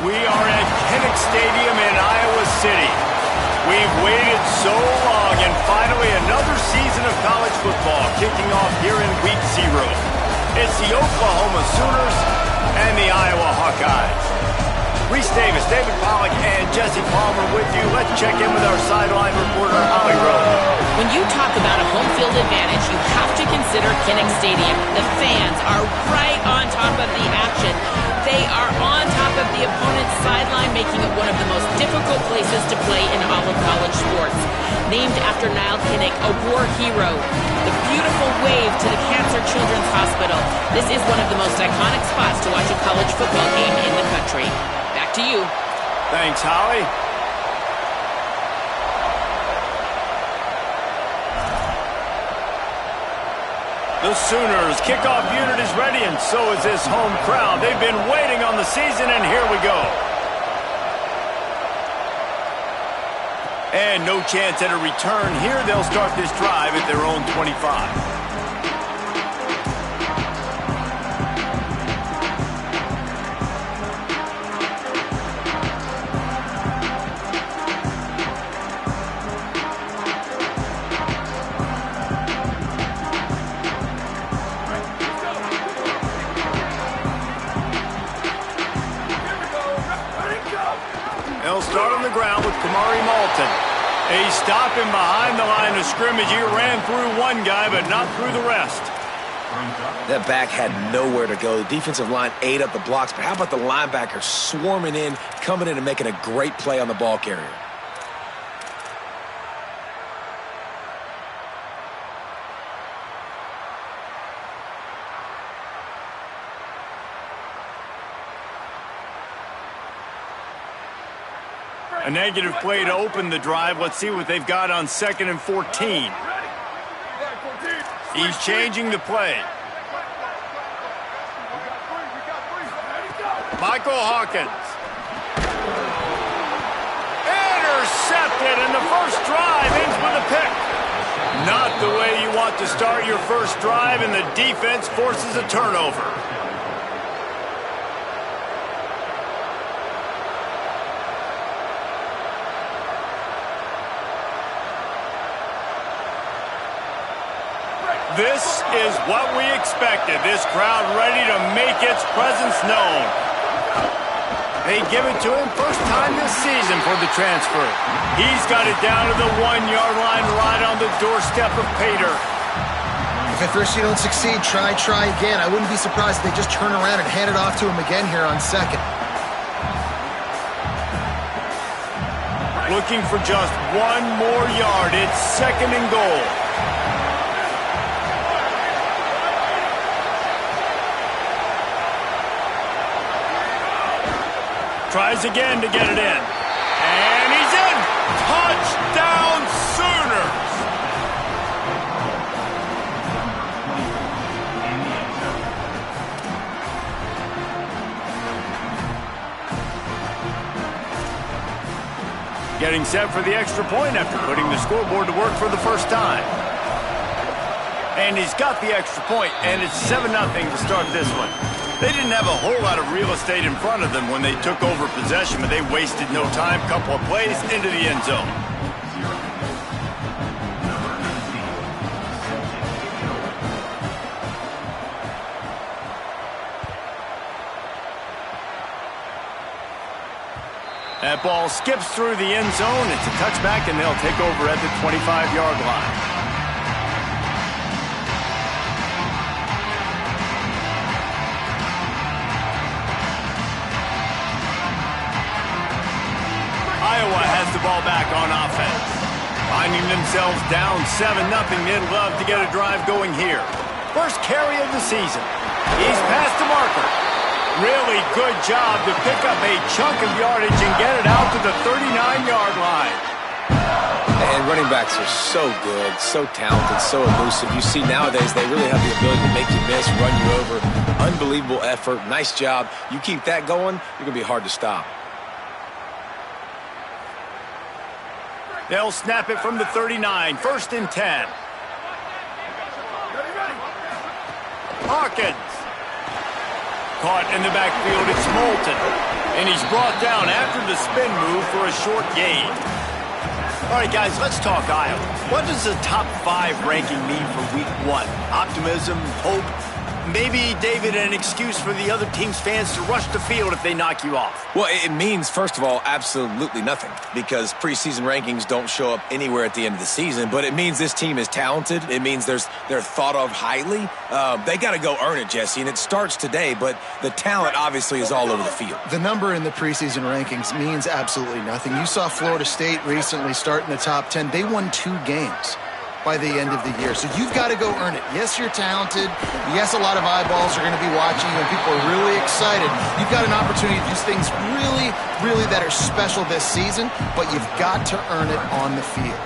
We are at Kinnick Stadium in Iowa City. We've waited so long, and finally another season of college football kicking off here in Week 0. It's the Oklahoma Sooners and the Iowa Hawkeyes. Reese Davis, David Pollack, and Jesse Palmer with you. Let's check in with our sideline reporter, Holly Rowe. When you talk about a home field advantage, you have to consider Kinnick Stadium. The fans are right on top of the action. They are on top of the opponent's sideline, making it one of the most difficult places to play in all of college sports. Named after Niall Kinnick, a war hero, the beautiful wave to the Cancer Children's Hospital. This is one of the most iconic spots to watch a college football game in the country. Back to you. Thanks, Holly. The Sooners kickoff unit is ready, and so is this home crowd. They've been waiting on the season, and here we go. And no chance at a return here. They'll start this drive at their own 25. They'll start on the ground with Kamari Malton. They stop him behind the line of scrimmage. He ran through one guy, but not through the rest. That back had nowhere to go. The defensive line ate up the blocks, but how about the linebacker swarming in, coming in and making a great play on the ball carrier? A negative play to open the drive. Let's see what they've got on 2nd and 14. He's changing the play. Michael Hawkins. Intercepted, and the first drive ends with a pick. Not the way you want to start your first drive, and the defense forces a turnover. This is what we expected. This crowd ready to make its presence known. They give it to him first time this season for the transfer. He's got it down to the 1-yard line right on the doorstep of Pater. If at first you don't succeed, try again. I wouldn't be surprised if they just turn around and hand it off to him again here on 2nd. Looking for just one more yard. It's 2nd and goal. Tries again to get it in. And he's in! Touchdown, Sooners! Getting set for the extra point after putting the scoreboard to work for the first time. And he's got the extra point, and it's 7-0 to start this one. They didn't have a whole lot of real estate in front of them when they took over possession, but they wasted no time. Couple of plays into the end zone. That ball skips through the end zone. It's a touchback, and they'll take over at the 25-yard line. Iowa has the ball back on offense. Finding themselves down 7-0, they'd love to get a drive going here. First carry of the season. He's past the marker. Really good job to pick up a chunk of yardage and get it out to the 39-yard line. And running backs are so good, so talented, so elusive. You see nowadays they really have the ability to make you miss, run you over. Unbelievable effort. Nice job. You keep that going, you're going to be hard to stop. They'll snap it from the 39. 1st and 10. Hawkins. Caught in the backfield. It's Moulton. And he's brought down after the spin move for a short gain. All right, guys, let's talk Iowa. What does the top 5 ranking mean for week 1? Optimism, hope, maybe, David, an excuse for the other team's fans to rush the field if they knock you off? Well, it means, first of all, absolutely nothing, because preseason rankings don't show up anywhere at the end of the season, but it means this team is talented. It means they're thought of highly. They got to go earn it, Jesse, and it starts today, but the talent obviously is all over the field. The number in the preseason rankings means absolutely nothing. You saw Florida State recently start in the top 10. They won 2 games by the end of the year. So you've got to go earn it. Yes, you're talented. Yes, a lot of eyeballs are going to be watching you, and people are really excited. You've got an opportunity to do things really that are special this season, but you've got to earn it on the field.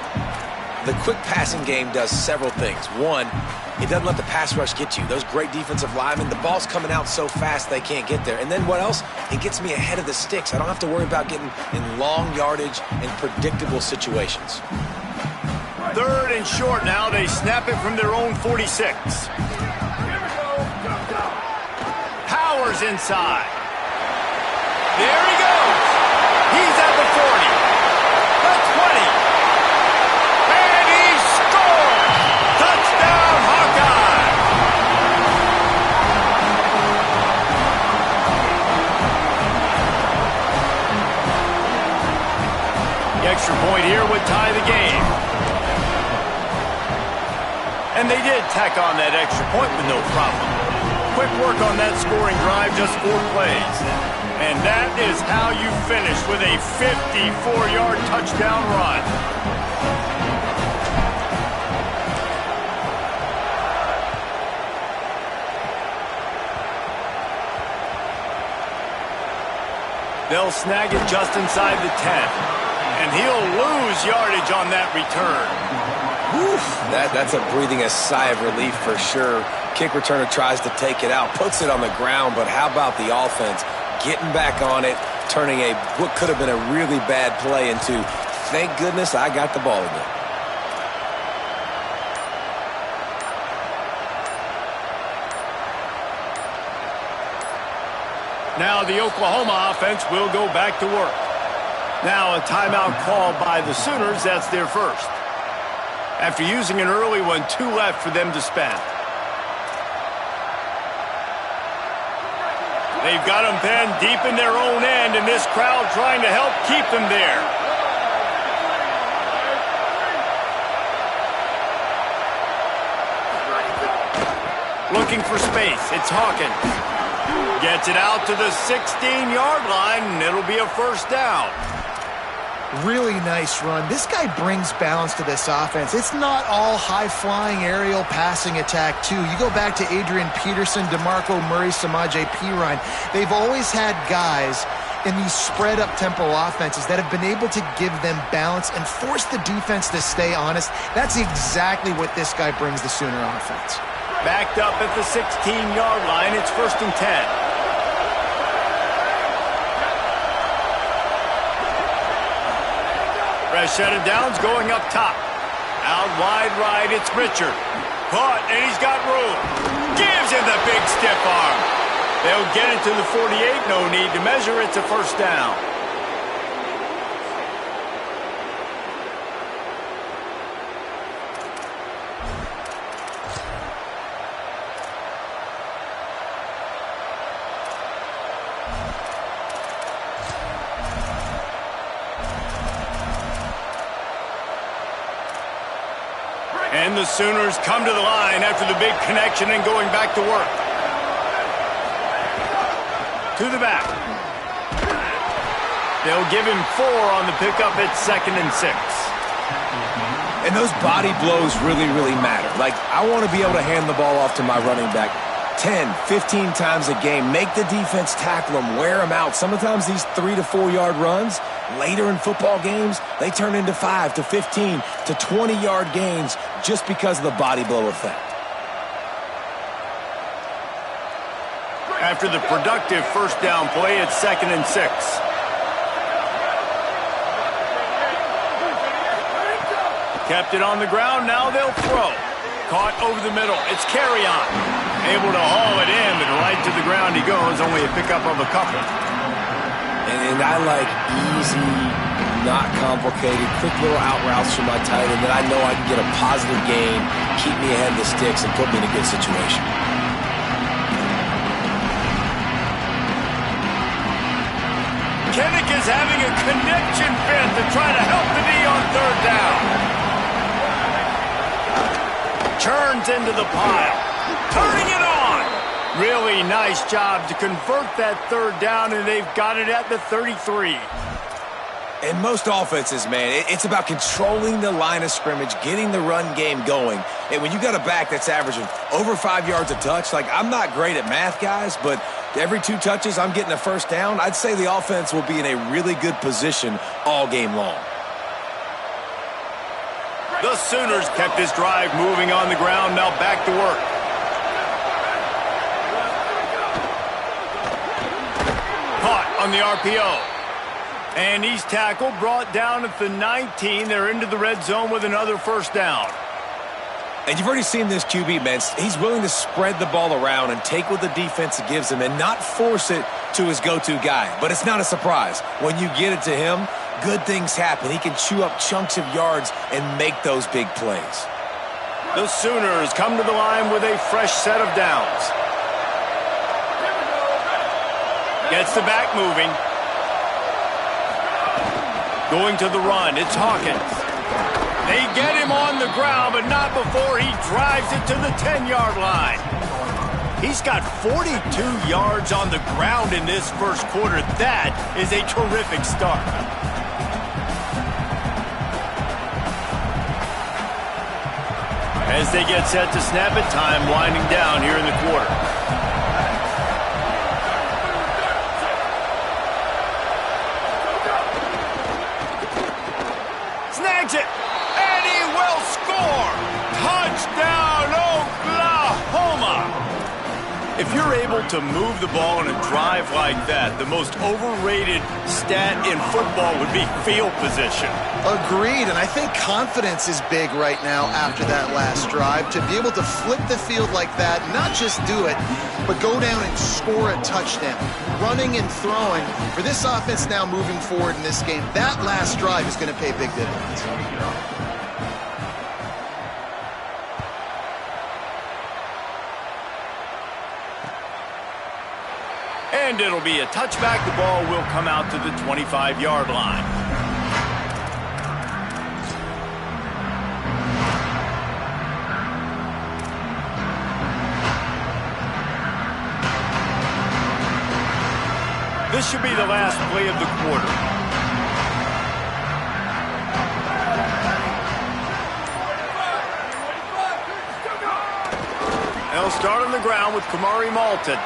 The quick passing game does several things. One, it doesn't let the pass rush get you. Those great defensive linemen, the ball's coming out so fast they can't get there. And then what else? It gets me ahead of the sticks. I don't have to worry about getting in long yardage and predictable situations. 3rd and short now. They snap it from their own 46. Powers inside. There he goes. He's at the 40. The 20. And he scores. Touchdown, Hawkeye. The extra point here would tie the game. And they did tack on that extra point with no problem. Quick work on that scoring drive, just 4 plays. And that is how you finish with a 54-yard touchdown run. They'll snag it just inside the 10. And he'll lose yardage on that return. Oof, that's a breathing a sigh of relief for sure. Kick returner tries to take it out, puts it on the ground, but how about the offense getting back on it, turning what could have been a really bad play into, thank goodness I got the ball again. Now the Oklahoma offense will go back to work. Now a timeout called by the Sooners. That's their first. After using an early one, 2 left for them to spend. They've got them penned deep in their own end, and this crowd trying to help keep them there. Looking for space. It's Hawkins. Gets it out to the 16-yard line, and it'll be a first down. Really nice run. This guy brings balance to this offense. It's not all high-flying aerial passing attack, too. You go back to Adrian Peterson, DeMarco Murray, Samaje Perine. They've always had guys in these spread-up tempo offenses that have been able to give them balance and force the defense to stay honest. That's exactly what this guy brings the Sooner offense. Backed up at the 16-yard line. It's 1st and 10. Set of downs going up top. Out wide right, it's Richard. Caught, and he's got room. Gives him the big stiff arm. They'll get it to the 48. No need to measure. It's a first down. And the Sooners come to the line after the big connection and going back to work. To the back. They'll give him 4 on the pickup at 2nd and 6. And those body blows really matter. Like, I want to be able to hand the ball off to my running back 10, 15 times a game. Make the defense tackle them, wear them out. Sometimes these 3 to 4 yard runs, later in football games, they turn into 5 to 15 to 20-yard gains just because of the body blow effect. After the productive first down play, it's 2nd and 6. Kept it on the ground, now they'll throw. Caught over the middle, it's Carry-On. Able to haul it in, but right to the ground he goes, only a pickup of a couple. And I like easy, not complicated, quick little out routes from my tight end that I know I can get a positive gain, keep me ahead of the sticks, and put me in a good situation. Kinnick is having a connection fit to try to help the D on third down. Turns into the pile. Turning it on. Really nice job to convert that third down, and they've got it at the 33. In most offenses, man, it's about controlling the line of scrimmage, getting the run game going. And when you got a back that's averaging over 5 yards a touch, like I'm not great at math, guys, but every 2 touches I'm getting a first down, I'd say the offense will be in a really good position all game long. The Sooners kept this drive moving on the ground, now back to work. Caught on the RPO. And he's tackled, brought down at the 19. They're into the red zone with another first down. And you've already seen this QB, man. He's willing to spread the ball around and take what the defense gives him and not force it to his go-to guy. But it's not a surprise. When you get it to him, good things happen. He can chew up chunks of yards and make those big plays. The Sooners come to the line with a fresh set of downs. Gets the back moving. Going to the run, it's Hawkins. They get him on the ground, but not before he drives it to the 10-yard line. He's got 42 yards on the ground in this first quarter. That is a terrific start. As they get set to snap it, time winding down here in the quarter. Snags it, and he will score! Touchdown, Oklahoma! If you're able to move the ball in a drive like that, the most overrated stat in football would be field position. Agreed, and I think confidence is big right now after that last drive. To be able to flip the field like that, not just do it, but go down and score a touchdown. Running and throwing. For this offense now moving forward in this game, that last drive is going to pay big dividends. And it'll be a touchback. The ball will come out to the 25-yard line. This should be the last play of the quarter. They'll start on the ground with Kamari Malton.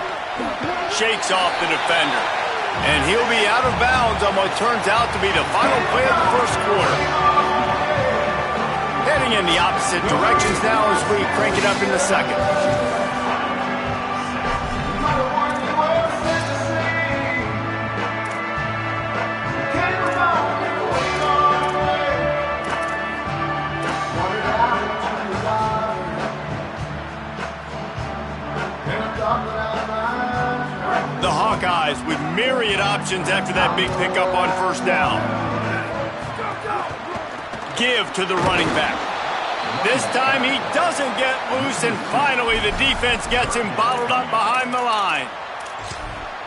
Shakes off the defender. And he'll be out of bounds on what turns out to be the final play of the first quarter. Heading in the opposite directions now as we crank it up in the second. The Hawkeyes with myriad options after that big pickup on first down. Give to the running back. This time he doesn't get loose, and finally the defense gets him bottled up behind the line.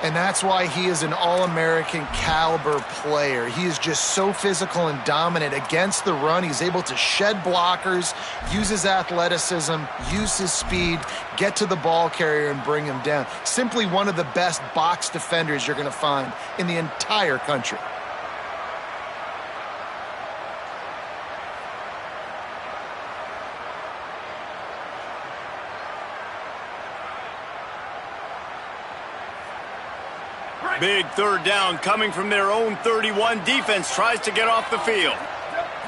And that's why he is an All-American caliber player. He is just so physical and dominant against the run. He's able to shed blockers, use his athleticism, use his speed, get to the ball carrier and bring him down. Simply one of the best box defenders you're going to find in the entire country. Big third down coming from their own 31. Defense tries to get off the field.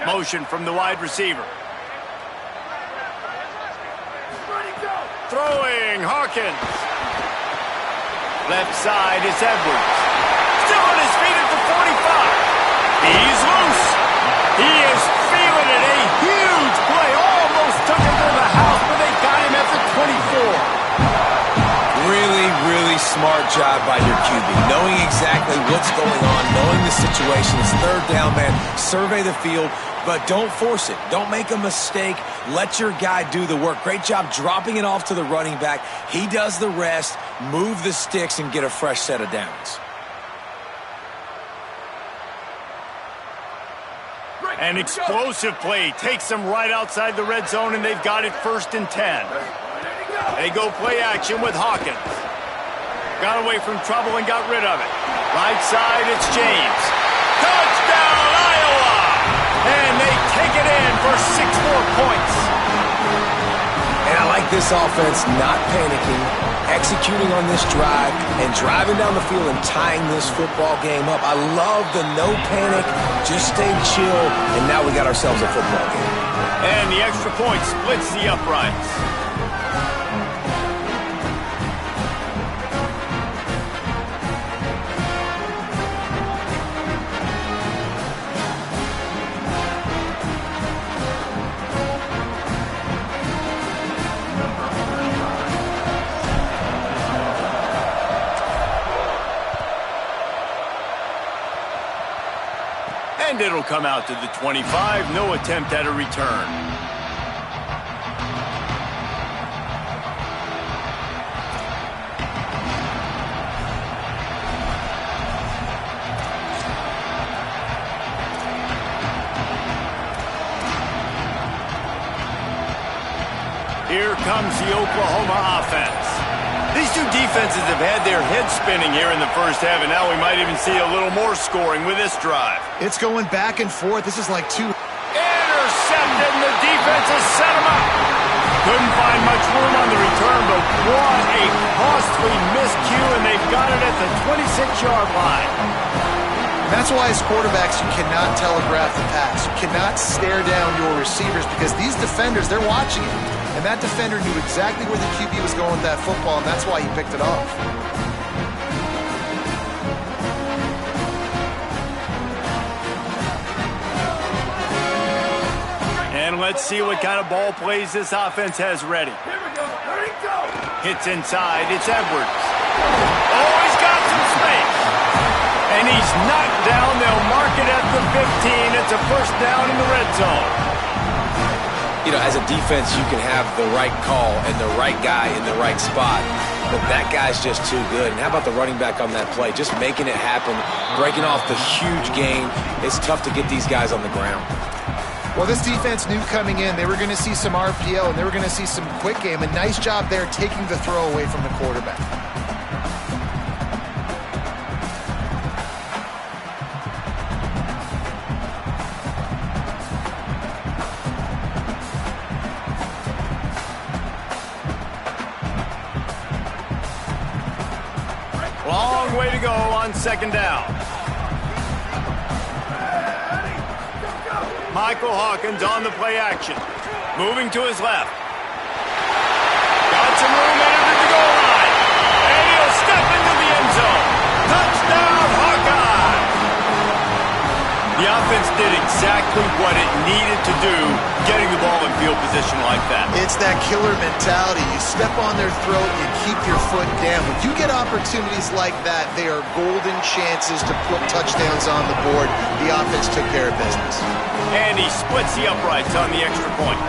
Motion from the wide receiver. Throwing, Hawkins. Left side is Edwards. Still on his feet at the 45. He's loose. He is feeling it. A huge play. Almost took him to the house, but they got him at the 24. Really, really smart job by your QB, knowing exactly what what's going on, knowing the situation. It's third down, man. Survey the field, but don't force it. Don't make a mistake. Let your guy do the work. Great job dropping it off to the running back. He does the rest. Move the sticks and get a fresh set of downs. An explosive play takes them right outside the red zone, and they've got it 1st and 10. They go play action with Hawkins. Got away from trouble and got rid of it. Right side, it's James. Touchdown, Iowa! And they take it in for 6 more points. And I like this offense not panicking, executing on this drive, and driving down the field and tying this football game up. I love the no panic, just stay chill, and now we got ourselves a football game. And the extra point splits the uprights. And it'll come out to the 25. No attempt at a return. Here comes the Oklahoma offense. These two defenses have had their heads spinning here in the first half, and now we might even see a little more scoring with this drive. It's going back and forth. This is like two. Intercepted, and the defense has set him up. Couldn't find much room on the return, but what a costly miscue, and they've got it at the 26-yard line. That's why as quarterbacks you cannot telegraph the pass. You cannot stare down your receivers because these defenders, they're watching it. And that defender knew exactly where the QB was going with that football, and that's why he picked it off. And let's see what kind of ball plays this offense has ready. Here we go. Ready, go. Hits inside. It's Edwards. Oh, he's got some space. And he's knocked down. They'll mark it at the 15. It's a first down in the red zone. You know, as a defense, you can have the right call and the right guy in the right spot, but that guy's just too good. And how about the running back on that play? Just making it happen, breaking off the huge gain. It's tough to get these guys on the ground. Well, this defense knew coming in they were going to see some RPO and they were going to see some quick game. A nice job there taking the throw away from the quarterback. Long way to go on 2nd down. Michael Hawkins on the play action. Moving to his left. Got some room into the goal line. And he'll step into the end zone. Touchdown, Hawkeye! The offense did exactly what it needed to do, getting the ball in field position like that. It's that killer mentality. You step on their throat, you keep your foot down. When you get opportunities like that, they are golden chances to put touchdowns on the board. The offense took care of business. And he splits the uprights on the extra point.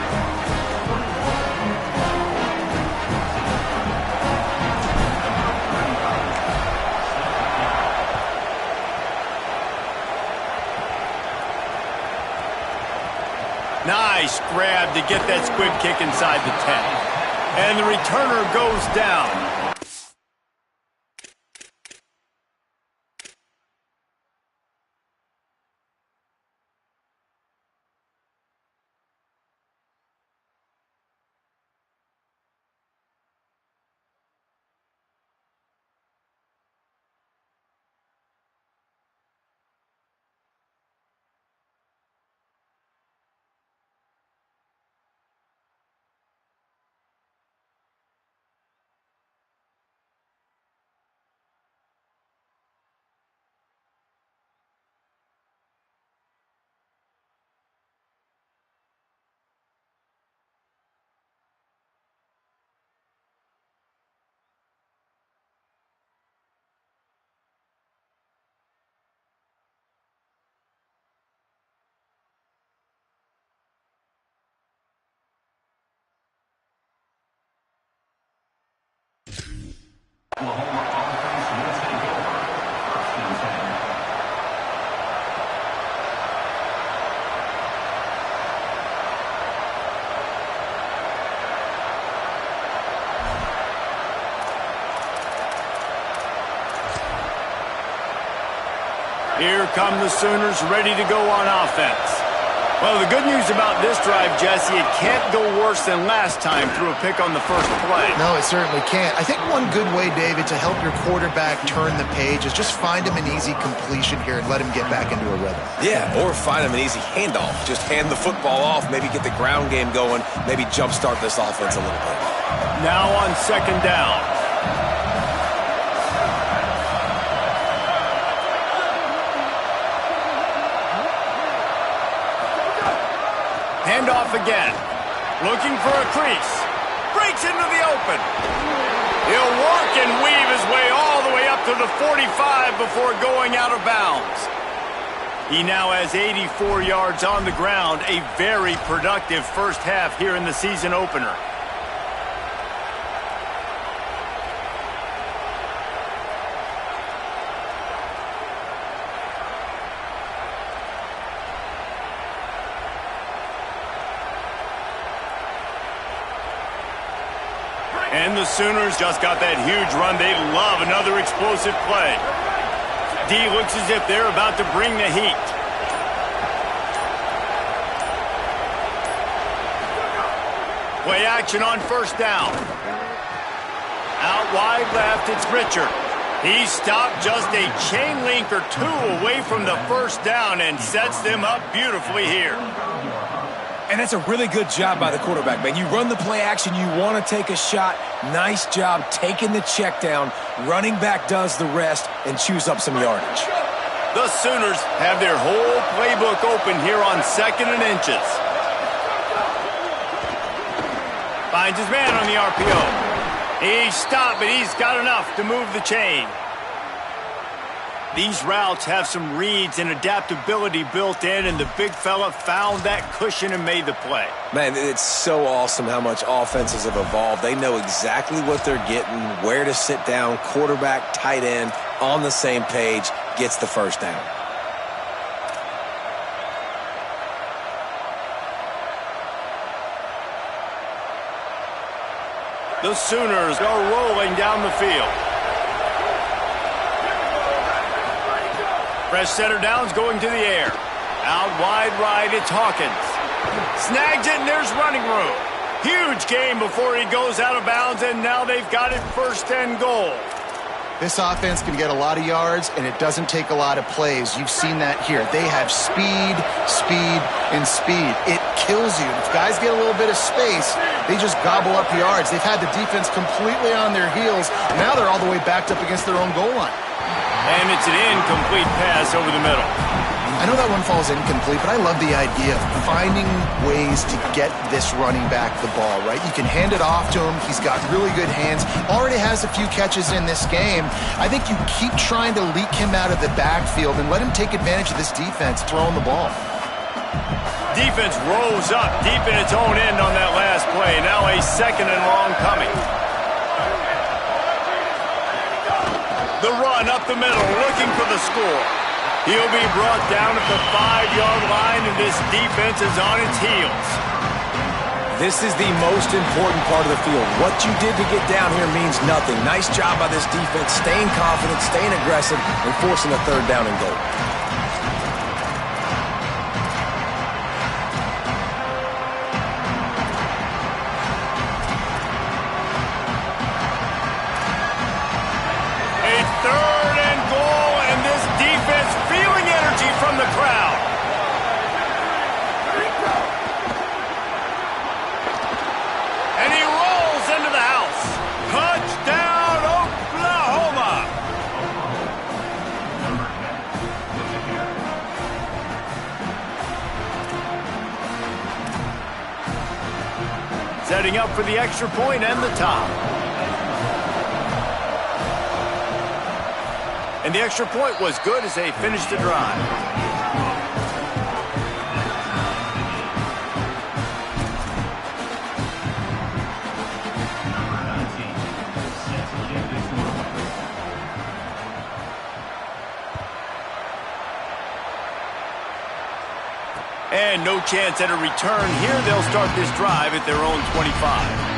Nice grab to get that squib kick inside the 10. And the returner goes down. Here come the Sooners ready to go on offense. Well, the good news about this drive, Jesse, it can't go worse than last time through a pick on the first play. No, it certainly can't. I think one good way, David, to help your quarterback turn the page is just find him an easy completion here and let him get back into a rhythm. Yeah, or find him an easy handoff. Just hand the football off, maybe get the ground game going, maybe jumpstart this offense a little bit. Now on second down. Handoff again. Looking for a crease. Breaks into the open. He'll work and weave his way all the way up to the 45 before going out of bounds. He now has 84 yards on the ground. A very productive first half here in the season opener. And the Sooners just got that huge run. They love another explosive play. D looks as if they're about to bring the heat. Play action on first down. Out wide left, it's Richard. He stopped just a chain link or two away from the first down and sets them up beautifully here. And that's a really good job by the quarterback, man. You run the play action, you want to take a shot. Nice job taking the check down. Running back does the rest and chews up some yardage. The Sooners have their whole playbook open here on 2nd and inches. Finds his man on the RPO. He stopped, but he's got enough to move the chain. These routes have some reads and adaptability built in, and the big fella found that cushion and made the play. Man, it's so awesome how much offenses have evolved. They know exactly what they're getting, where to sit down, quarterback, tight end, on the same page, gets the first down. The Sooners are rolling down the field. Fresh setter downs going to the air. Out wide right, it's Hawkins. Snags it, and there's running room. Huge gain before he goes out of bounds, and now they've got it 1st and goal. This offense can get a lot of yards, and it doesn't take a lot of plays. You've seen that here. They have speed, speed, and speed. It kills you. If guys get a little bit of space, they just gobble up yards. They've had the defense completely on their heels. Now they're all the way backed up against their own goal line. And it's an incomplete pass over the middle. I know that one falls incomplete, but I love the idea of finding ways to get this running back the ball, right? You can hand it off to him. He's got really good hands. Already has a few catches in this game. I think you keep trying to leak him out of the backfield and let him take advantage of this defense throwing the ball. Defense rose up deep in its own end on that last play. Now a 2nd and long coming. The run up the middle, looking for the score. He'll be brought down at the 5-yard line, and this defense is on its heels. This is the most important part of the field. What you did to get down here means nothing. Nice job by this defense, staying confident, staying aggressive, and forcing a 3rd down and goal. From the crowd. And he rolls into the house. Touchdown, Oklahoma. Setting up for the extra point and the top. And the extra point was good as they finished the drive. And no chance at a return here. They'll start this drive at their own 25.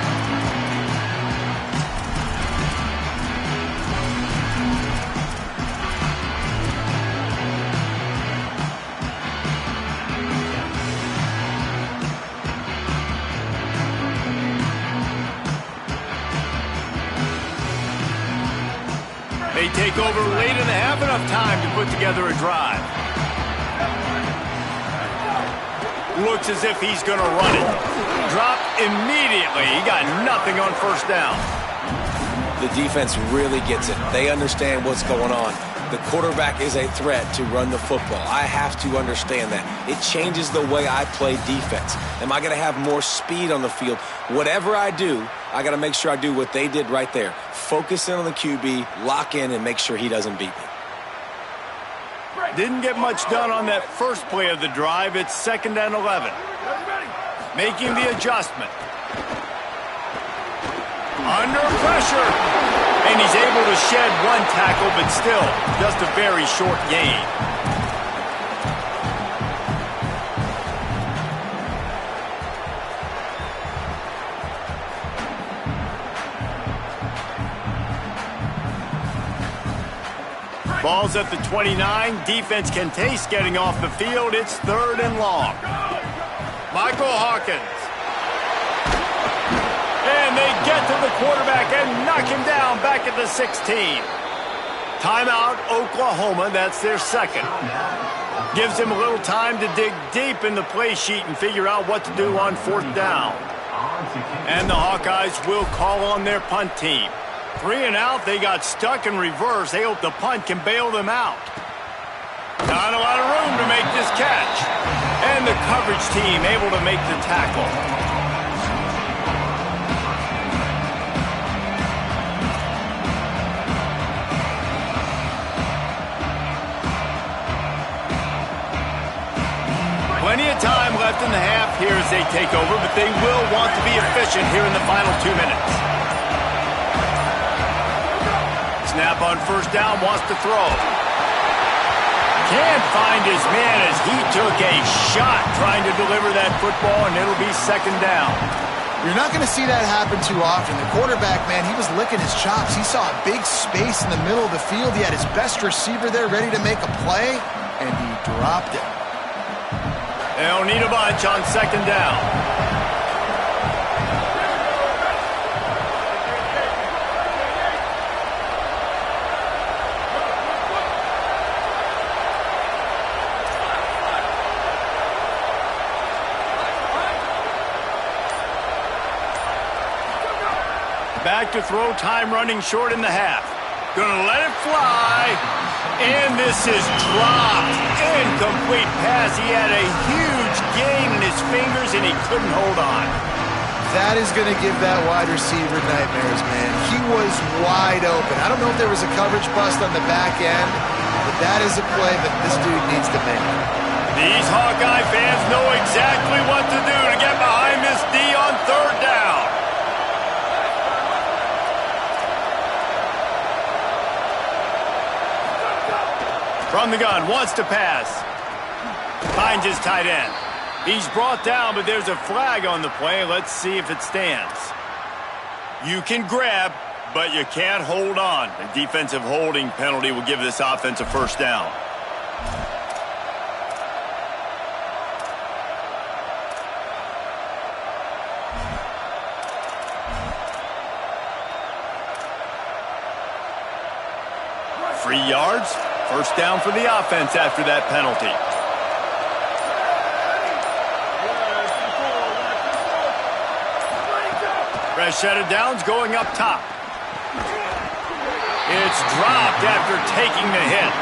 They take over late in the half, enough time to put together a drive. Looks as if he's going to run it. Dropped immediately. He got nothing on first down. The defense really gets it. They understand what's going on. The quarterback is a threat to run the football. I have to understand that. It changes the way I play defense. Am I going to have more speed on the field? Whatever I do, I got to make sure I do what they did right there. Focus in on the QB, lock in, and make sure he doesn't beat me. Didn't get much done on that first play of the drive. It's 2nd and 11. Making the adjustment. Under pressure. And he's able to shed one tackle, but still just a very short gain. Ball's at the 29. Defense can taste getting off the field. It's 3rd and long. Michael Hawkins. And they get to the quarterback and knock him down back at the 16. Timeout, Oklahoma. That's their second. Gives him a little time to dig deep in the play sheet and figure out what to do on 4th down. And the Hawkeyes will call on their punt team. 3 and out, they got stuck in reverse. They hope the punt can bail them out. Not a lot of room to make this catch. And the coverage team able to make the tackle. Plenty of time left in the half here as they take over, but they will want to be efficient here in the final 2 minutes. Snap on first down, wants to throw. Can't find his man as he took a shot trying to deliver that football, and it'll be 2nd down. You're not going to see that happen too often. The quarterback, man, he was licking his chops. He saw a big space in the middle of the field. He had his best receiver there ready to make a play, and he dropped it. They'll need a bunch on 2nd down. Back to throw, time running short in the half. Gonna let it fly. And this is dropped. Incomplete pass. He had a huge gain in his fingers and he couldn't hold on. That is going to give that wide receiver nightmares, man. He was wide open. I don't know if there was a coverage bust on the back end, but that is a play that this dude needs to make. These Hawkeye fans know exactly what to do to get behind this D on 3rd down. From the gun, wants to pass. Finds his tight end. He's brought down, but there's a flag on the play. Let's see if it stands. You can grab, but you can't hold on. The defensive holding penalty will give this offense a 1st down. Free yards. 1st down for the offense after that penalty. Fresh set of downs going up top. It's dropped after taking the hit.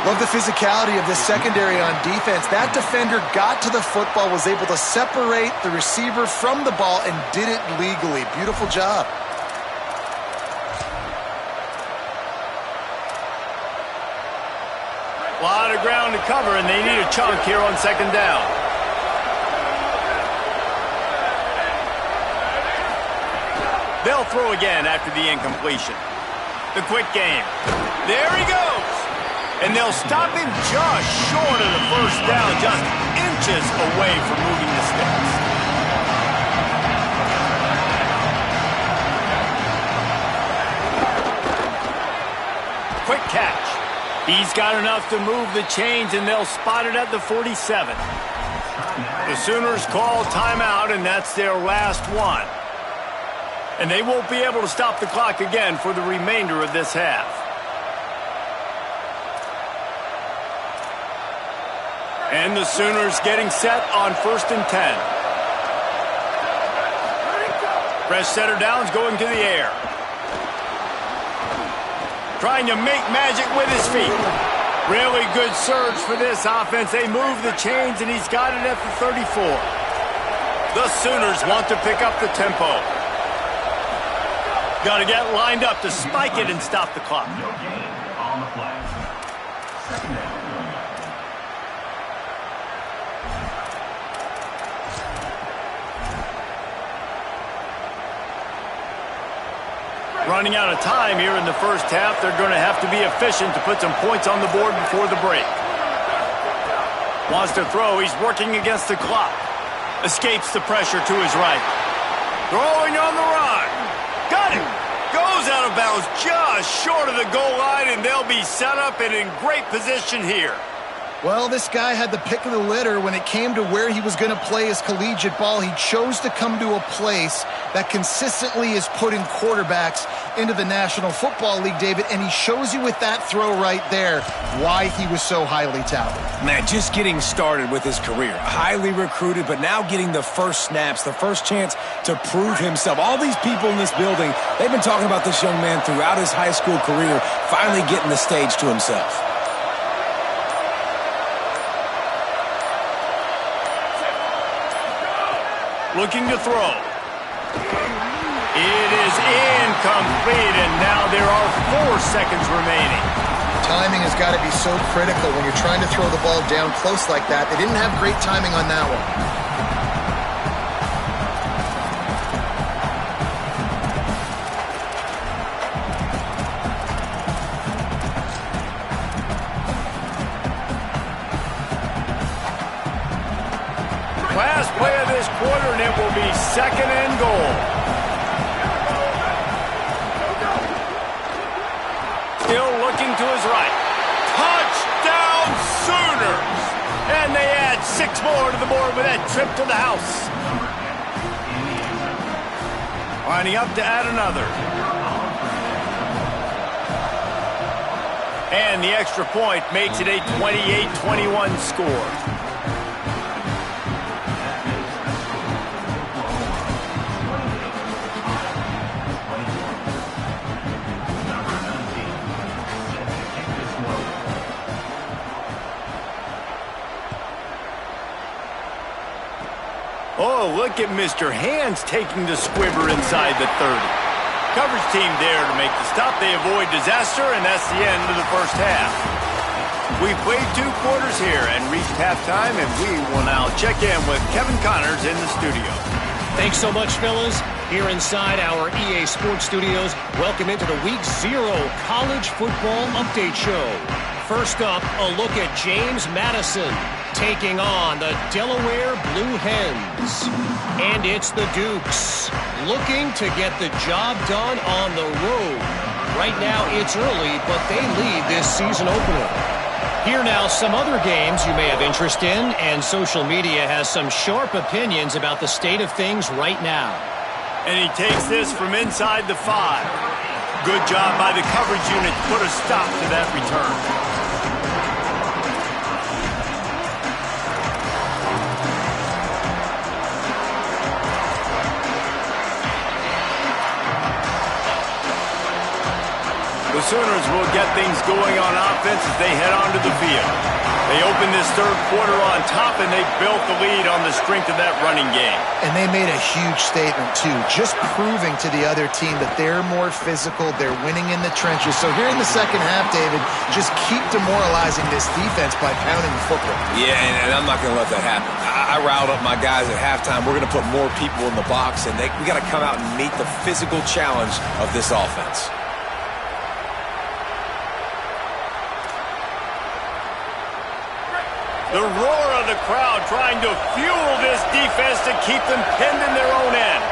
Love the physicality of this secondary on defense. That defender got to the football, was able to separate the receiver from the ball, and did it legally. Beautiful job. A lot of ground to cover, and they need a chunk here on 2nd down. They'll throw again after the incompletion. The quick game. There he goes. And they'll stop him just short of the first down, just inches away from moving the sticks. Quick catch. He's got enough to move the chains, and they'll spot it at the 47. The Sooners call timeout, and that's their last one. And they won't be able to stop the clock again for the remainder of this half. And the Sooners getting set on 1st and 10. Fresh setter downs going to the air. Trying to make magic with his feet. Really good surge for this offense. They move the chains, and he's got it at the 34. The Sooners want to pick up the tempo. Got to get lined up to spike it and stop the clock. No gain on the play. Second down. Running out of time here in the first half. They're going to have to be efficient to put some points on the board before the break. Wants to throw. He's working against the clock. Escapes the pressure to his right. Throwing on the run. Got it. Goes out of bounds just short of the goal line, and they'll be set up and in great position here. Well, this guy had the pick of the litter when it came to where he was going to play his collegiate ball. He chose to come to a place that consistently is putting quarterbacks into the National Football League, David, and he shows you with that throw right there why he was so highly touted. Man, just getting started with his career. Highly recruited, but now getting the first snaps, the first chance to prove himself. All these people in this building, they've been talking about this young man throughout his high school career, finally getting the stage to himself. Looking to throw. It is incomplete, and now there are 4 seconds remaining. Timing has got to be so critical when you're trying to throw the ball down close like that. They didn't have great timing on that one. Last play of this quarter, and it will be 2nd and goal. Still looking to his right. Touchdown Sooners! And they add 6 more to the board with that trip to the house. Lining up to add another. And the extra point makes it a 28-21 score. Oh, look at Mr. Hands taking the squibber inside the 30. Coverage team there to make the stop. They avoid disaster, and that's the end of the first half. We've played 2 quarters here and reached halftime, and we will now check in with Kevin Connors in the studio. Thanks so much, fellas. Here inside our EA Sports Studios, welcome into the Week 0 College Football Update Show. First up, a look at James Madison taking on the Delaware Blue Hens. And it's the Dukes looking to get the job done on the road. Right now it's early, but they lead this season opener. Here now some other games you may have interest in, and social media has some sharp opinions about the state of things right now. And he takes this from inside the 5. Good job by the coverage unit to put a stop to that return. The Sooners will get things going on offense as they head onto the field. They open this 3rd quarter on top, and they built the lead on the strength of that running game. And they made a huge statement, too, just proving to the other team that they're more physical, they're winning in the trenches. So here in the second half, David, just keep demoralizing this defense by pounding the football. Yeah, and I'm not going to let that happen. I riled up my guys at halftime. We're going to put more people in the box, and we got to come out and meet the physical challenge of this offense. The roar of the crowd trying to fuel this defense to keep them pinned in their own end.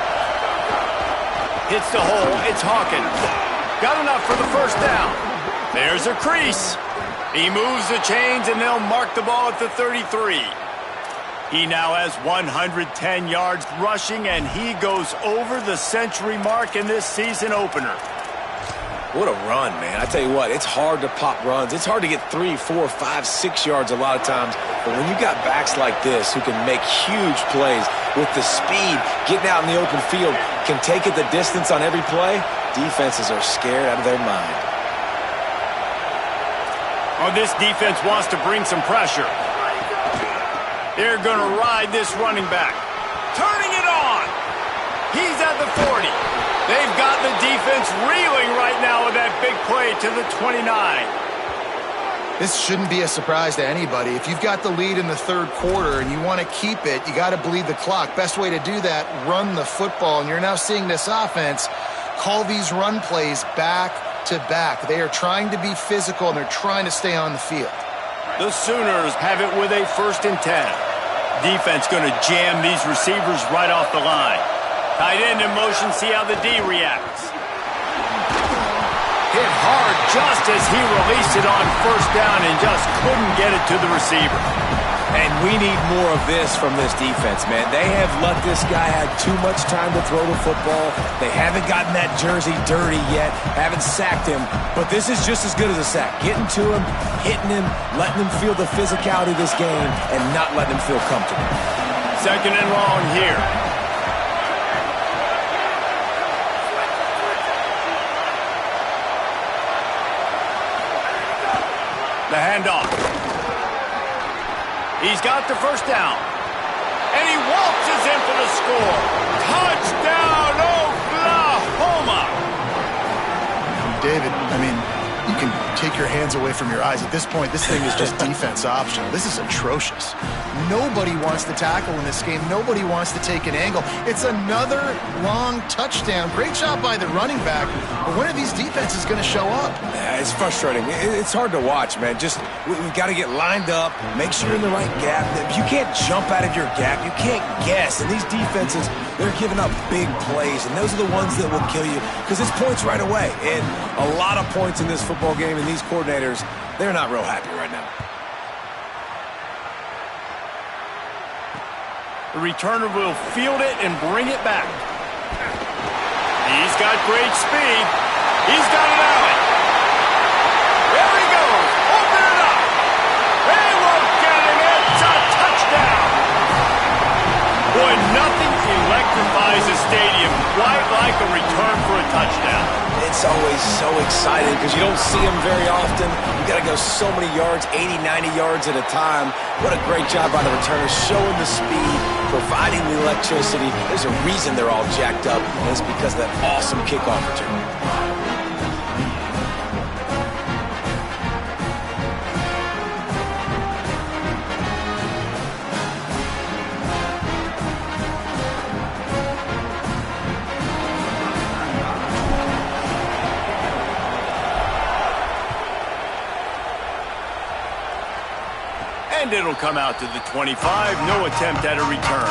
Hits the hole. It's Hawkins. Got enough for the first down. There's a crease. He moves the chains, and they'll mark the ball at the 33. He now has 110 yards rushing, and he goes over the century mark in this season opener. What a run, man. I tell you what, it's hard to pop runs. It's hard to get 3, 4, 5, 6 yards a lot of times. But when you got backs like this who can make huge plays with the speed, getting out in the open field, can take it the distance on every play, defenses are scared out of their mind. Oh, this defense wants to bring some pressure. They're going to ride this running back. Turning it on. He's at the 40. They've got the defense reeling right now with that big play to the 29. This shouldn't be a surprise to anybody. If you've got the lead in the third quarter and you want to keep it, you got to bleed the clock. Best way to do that, run the football. And you're now seeing this offense call these run plays back to back. They are trying to be physical, and they're trying to stay on the field. The Sooners have it with a 1st and 10. Defense going to jam these receivers right off the line. Tight end in motion, see how the D reacts. Hit hard just as he released it on first down and just couldn't get it to the receiver. And we need more of this from this defense, man. They have let this guy have too much time to throw the football. They haven't gotten that jersey dirty yet, haven't sacked him. But this is just as good as a sack. Getting to him, hitting him, letting him feel the physicality of this game, and not letting him feel comfortable. 2nd and long here. The handoff. He's got the first down. And he waltzes in for the score. Touchdown, Oklahoma! David, I mean, you can take your hands away from your eyes. At this point, this thing is just defense optional. This is atrocious. Nobody wants to tackle in this game. Nobody wants to take an angle. It's another long touchdown. Great job by the running back. But when are these defenses going to show up? Yeah, it's frustrating. It's hard to watch, man. Just, we got to get lined up, make sure you're in the right gap. You can't jump out of your gap. You can't guess. And these defenses, they're giving up big plays, and those are the ones that will kill you because it's points right away. And a lot of points in this football game, and these coordinators, they're not real happy right now. The returner will field it and bring it back. He's got great speed. He's got it out. There he goes. Open it up. They won't get him. It's a touchdown. Boy, nothing electrifies a stadium quite like a return for a touchdown. It's always so exciting because you don't see them very often. You got to go so many yards, 80, 90 yards at a time. What a great job by the returners, showing the speed, providing the electricity. There's a reason they're all jacked up, and it's because of that awesome kickoff return. And it'll come out to the 25. No attempt at a return.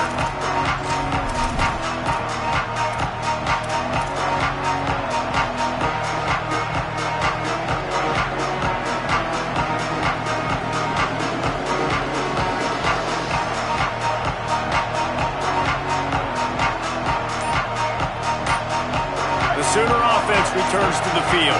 The Sooner offense returns to the field.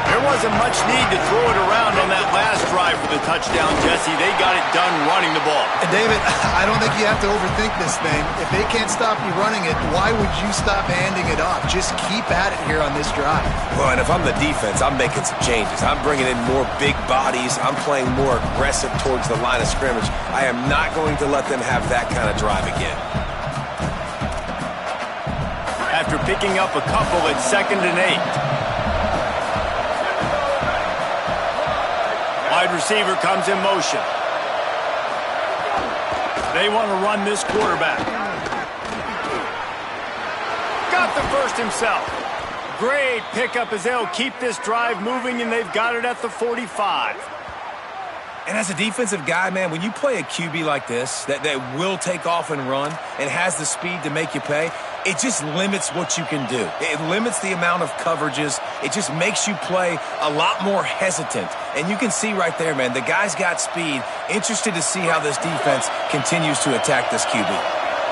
There wasn't much need to throw it around on that last drive for the touchdown, Jesse. They got it done running the ball. And David, I don't think you have to overthink this thing. If they can't stop you running it, why would you stop handing it off? Just keep at it here on this drive. Well, and if I'm the defense, I'm making some changes. I'm bringing in more big bodies. I'm playing more aggressive towards the line of scrimmage. I am not going to let them have that kind of drive again. After picking up a couple at 2nd and 8. Wide receiver comes in motion. They want to run this quarterback. Got the first himself. Great pickup as they'll keep this drive moving, and they've got it at the 45. And as a defensive guy, man, when you play a QB like this that will take off and run and has the speed to make you pay, it just limits what you can do. It limits the amount of coverages. It just makes you play a lot more hesitant. And you can see right there, man, the guy's got speed. Interested to see how this defense continues to attack this QB.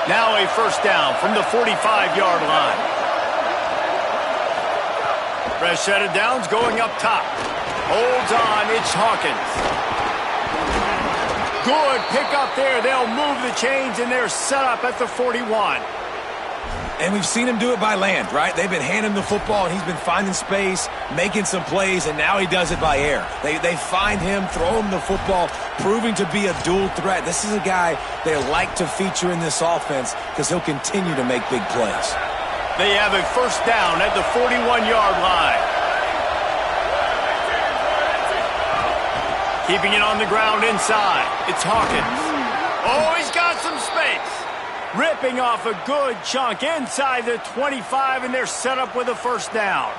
Now a first down from the 45-yard line. Fresh set of downs going up top. Holds on, it's Hawkins. Good pick up there. They'll move the chains, and they're set up at the 41. And we've seen him do it by land, right? They've been handing him the football, and he's been finding space, making some plays, and now he does it by air. They find him, throw him the football, proving to be a dual threat. This is a guy they like to feature in this offense because he'll continue to make big plays. They have a first down at the 41-yard line. Keeping it on the ground inside. It's Hawkins. Oh, he's got some space. Ripping off a good chunk inside the 25, and they're set up with a first down.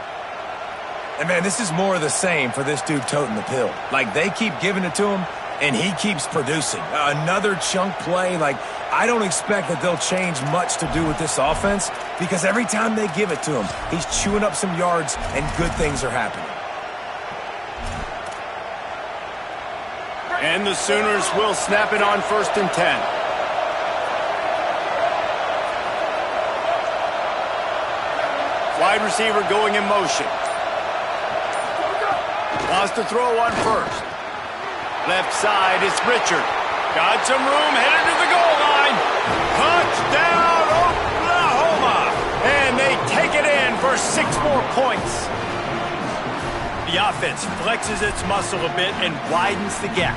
And, man, this is more of the same for this dude toting the pill. Like, they keep giving it to him, and he keeps producing. Another chunk play. Like, I don't expect that they'll change much to do with this offense because every time they give it to him, he's chewing up some yards, and good things are happening. And the Sooners will snap it on 1st and 10. Wide receiver going in motion. Wants to throw on first. Left side, it's Richard. Got some room, headed to the goal line. Touchdown, Oklahoma! And they take it in for 6 more points. The offense flexes its muscle a bit and widens the gap.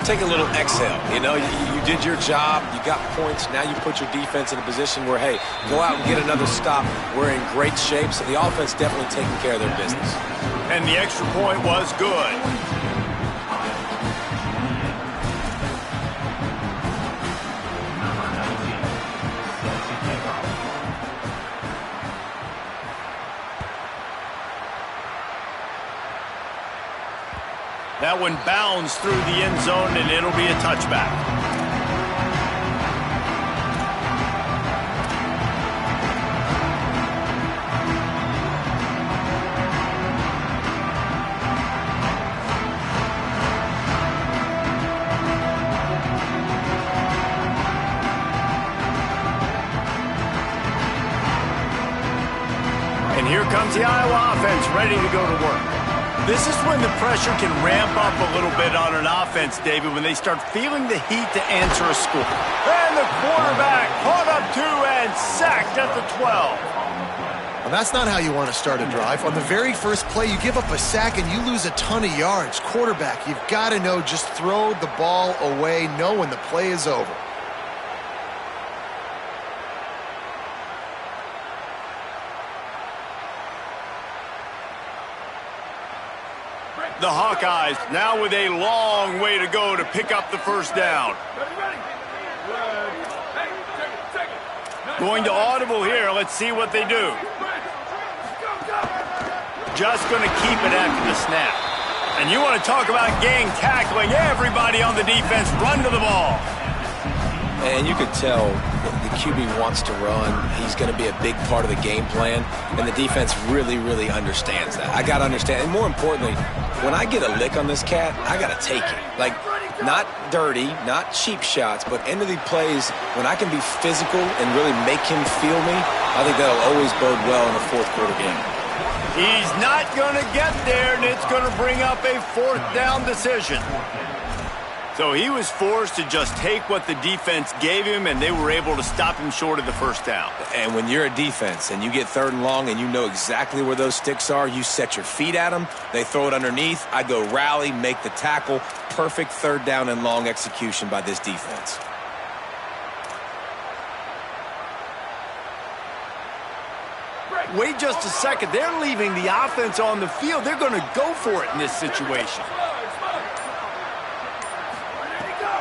Take a little exhale. You know, you did your job. You got points. Now you put your defense in a position where, hey, go out and get another stop. We're in great shape, so the offense definitely taking care of their business. And the extra point was good. That one bounds through the end zone, and it'll be a touchback. And here comes the Iowa offense ready to go to work. This is when the pressure can ramp up a little bit on an offense, David, when they start feeling the heat to answer a score. And the quarterback caught up 2 and sacked at the 12. Well, that's not how you want to start a drive. On the very first play, you give up a sack and you lose a ton of yards. Quarterback, you've got to know, just throw the ball away, know when the play is over. The Hawkeyes now with a long way to go to pick up the first down. Going to audible here. Let's see what they do. Just going to keep it after the snap. And you want to talk about gang tackling. Everybody on the defense run to the ball. And you could tell the QB wants to run. He's going to be a big part of the game plan. And the defense really, really understands that. I got to understand. And more importantly, when I get a lick on this cat, I got to take it. Like, not dirty, not cheap shots, but end of the plays, when I can be physical and really make him feel me, I think that'll always bode well in a fourth quarter game. He's not going to get there, and it's going to bring up a 4th down decision. So he was forced to just take what the defense gave him, and they were able to stop him short of the first down. And when you're a defense and you get 3rd and long and you know exactly where those sticks are, you set your feet at them, they throw it underneath, I go rally, make the tackle. Perfect 3rd down and long execution by this defense. Wait just a second. They're leaving the offense on the field. They're going to go for it in this situation.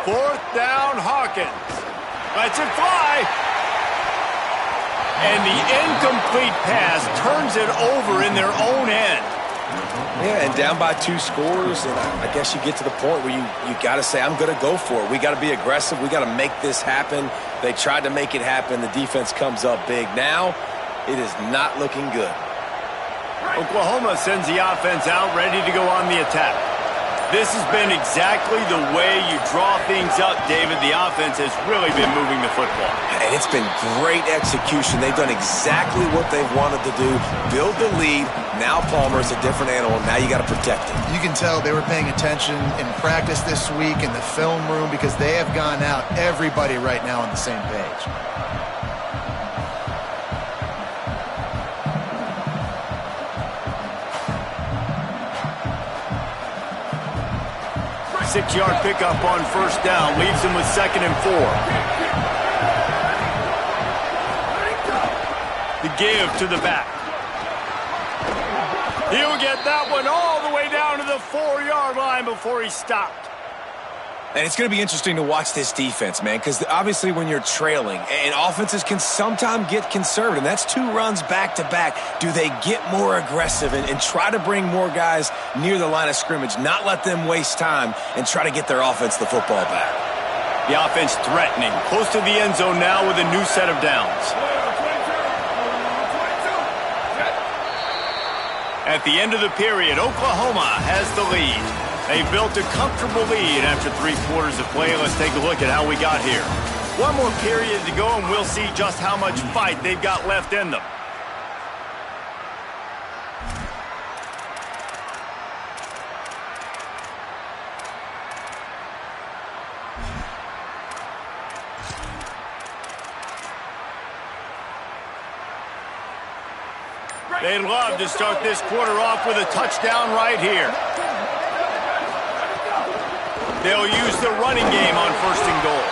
4th down, Hawkins. Lets it fly. And the incomplete pass turns it over in their own end. Yeah, and down by 2 scores, and I guess you get to the point where you got to say, I'm going to go for it. We got to be aggressive. We got to make this happen. They tried to make it happen. The defense comes up big. Now, it is not looking good. Oklahoma sends the offense out, ready to go on the attack. This has been exactly the way you draw things up, David. The offense has really been moving the football. And it's been great execution. They've done exactly what they've wanted to do. Build the lead. Now Palmer's a different animal. Now you got to protect him. You can tell they were paying attention in practice this week in the film room because they have gone out, everybody right now on the same page. 6-yard pickup on first down. Leaves him with 2nd and 4. The give to the back. He'll get that one all the way down to the 4-yard line before he stopped. And it's going to be interesting to watch this defense, man, because obviously when you're trailing, and offenses can sometimes get conservative, and that's 2 runs back-to-back. Do they get more aggressive and try to bring more guys near the line of scrimmage, not let them waste time, and try to get their offense the football back? The offense threatening, close to the end zone now with a new set of downs. At the end of the period, Oklahoma has the lead. They built a comfortable lead after 3 quarters of play. Let's take a look at how we got here. One more period to go, and we'll see just how much fight they've got left in them. They'd love to start this quarter off with a touchdown right here. They'll use the running game on 1st and goal.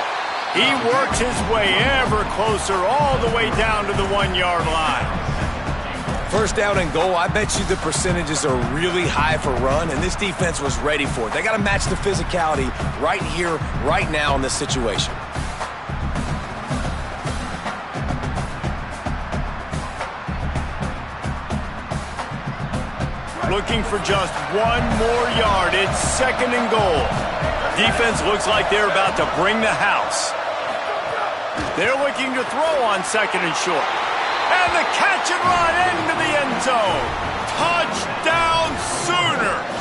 He works his way ever closer all the way down to the 1-yard line. 1st down and goal, I bet you the percentages are really high for run, and this defense was ready for it. They got to match the physicality right here, right now in this situation. Looking for just 1 more yard. It's 2nd and goal. Defense looks like they're about to bring the house. They're looking to throw on 2nd and short. And the catch and run into the end zone. Touchdown Sooners!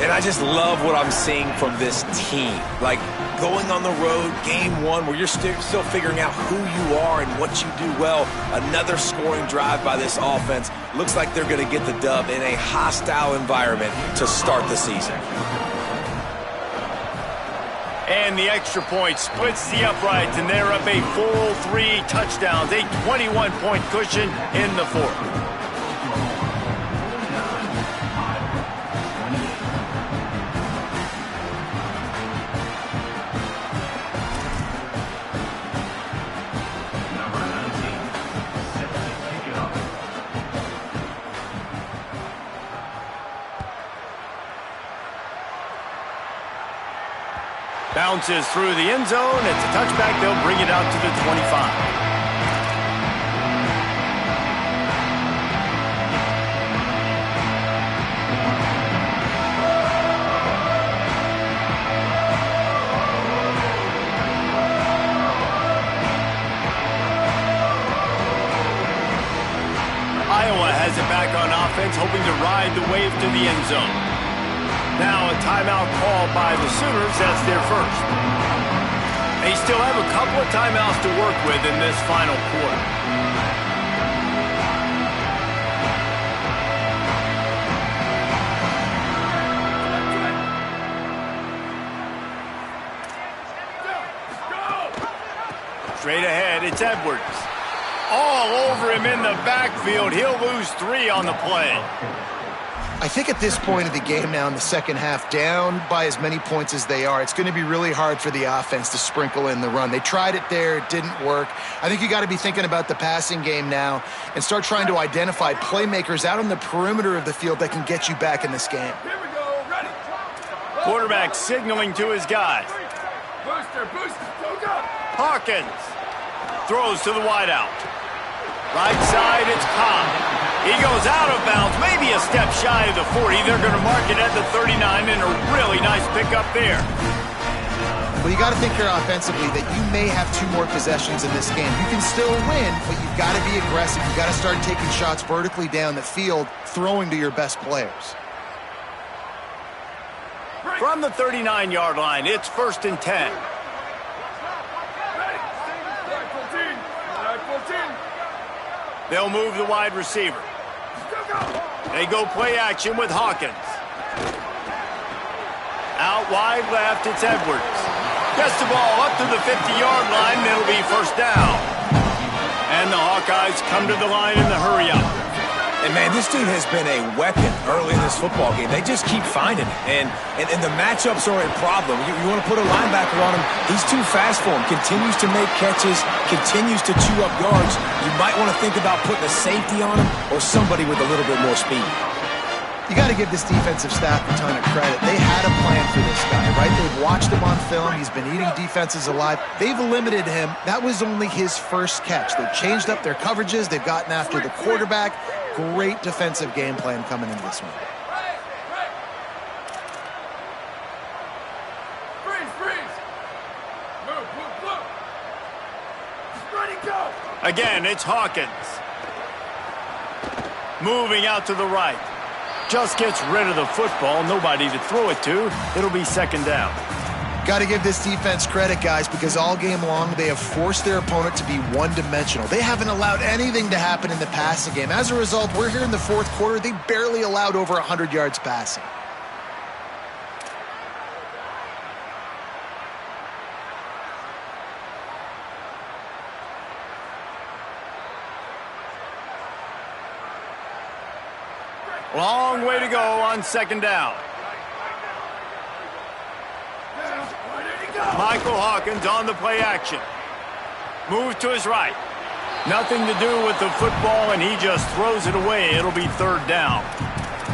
And I just love what I'm seeing from this team. Like, going on the road, game 1, where you're still figuring out who you are and what you do well. Another scoring drive by this offense. Looks like they're going to get the dub in a hostile environment to start the season. And the extra point splits the uprights, and they're up a full 3 touchdowns, a 21-point cushion in the 4th. Bounces through the end zone. It's a touchback. They'll bring it out to the 25. Iowa has it back on offense, hoping to ride the wave to the end zone. Now a timeout call by the Sooners. That's their first. They still have a couple of timeouts to work with in this final quarter. Straight ahead, it's Edwards. All over him in the backfield. He'll lose 3 on the play. I think at this point of the game now in the second half, down by as many points as they are, it's going to be really hard for the offense to sprinkle in the run. They tried it there. It didn't work. I think you got to be thinking about the passing game now and start trying to identify playmakers out on the perimeter of the field that can get you back in this game. Here we go, ready. Quarterback signaling to his guys. Booster, go. Hawkins throws to the wideout. Right side, it's Cobb. He goes out of bounds, maybe a step shy of the 40. They're going to mark it at the 39, and a really nice pickup there. Well, you got to think here offensively that you may have 2 more possessions in this game. You can still win, but you've got to be aggressive. You've got to start taking shots vertically down the field, throwing to your best players. From the 39-yard line, it's 1st and 10. They'll move the wide receiver. They go play action with Hawkins. Out wide left, it's Edwards. Gets the ball up to the 50-yard line, and it'll be 1st down. And the Hawkeyes come to the line in the hurry-up. And, man, this dude has been a weapon early in this football game. They just keep finding it. And the matchups are a problem. You want to put a linebacker on him, he's too fast for him. Continues to make catches, continues to chew up yards. You might want to think about putting a safety on him or somebody with a little bit more speed. You got to give this defensive staff a ton of credit. They had a plan for this guy, right? They've watched him on film. He's been eating defenses alive. They've limited him. That was only his first catch. They've changed up their coverages. They've gotten after the quarterback. Great defensive game plan coming into this one. Again, it's Hawkins. Moving out to the right. Just gets rid of the football. Nobody to throw it to. It'll be 2nd down. Got to give this defense credit, guys, because all game long they have forced their opponent to be one-dimensional. They haven't allowed anything to happen in the passing game. As a result, we're here in the 4th quarter. They barely allowed over 100 yards passing. Long way to go on 2nd down. Michael Hawkins on the play action. Move to his right. Nothing to do with the football, and he just throws it away. It'll be 3rd down.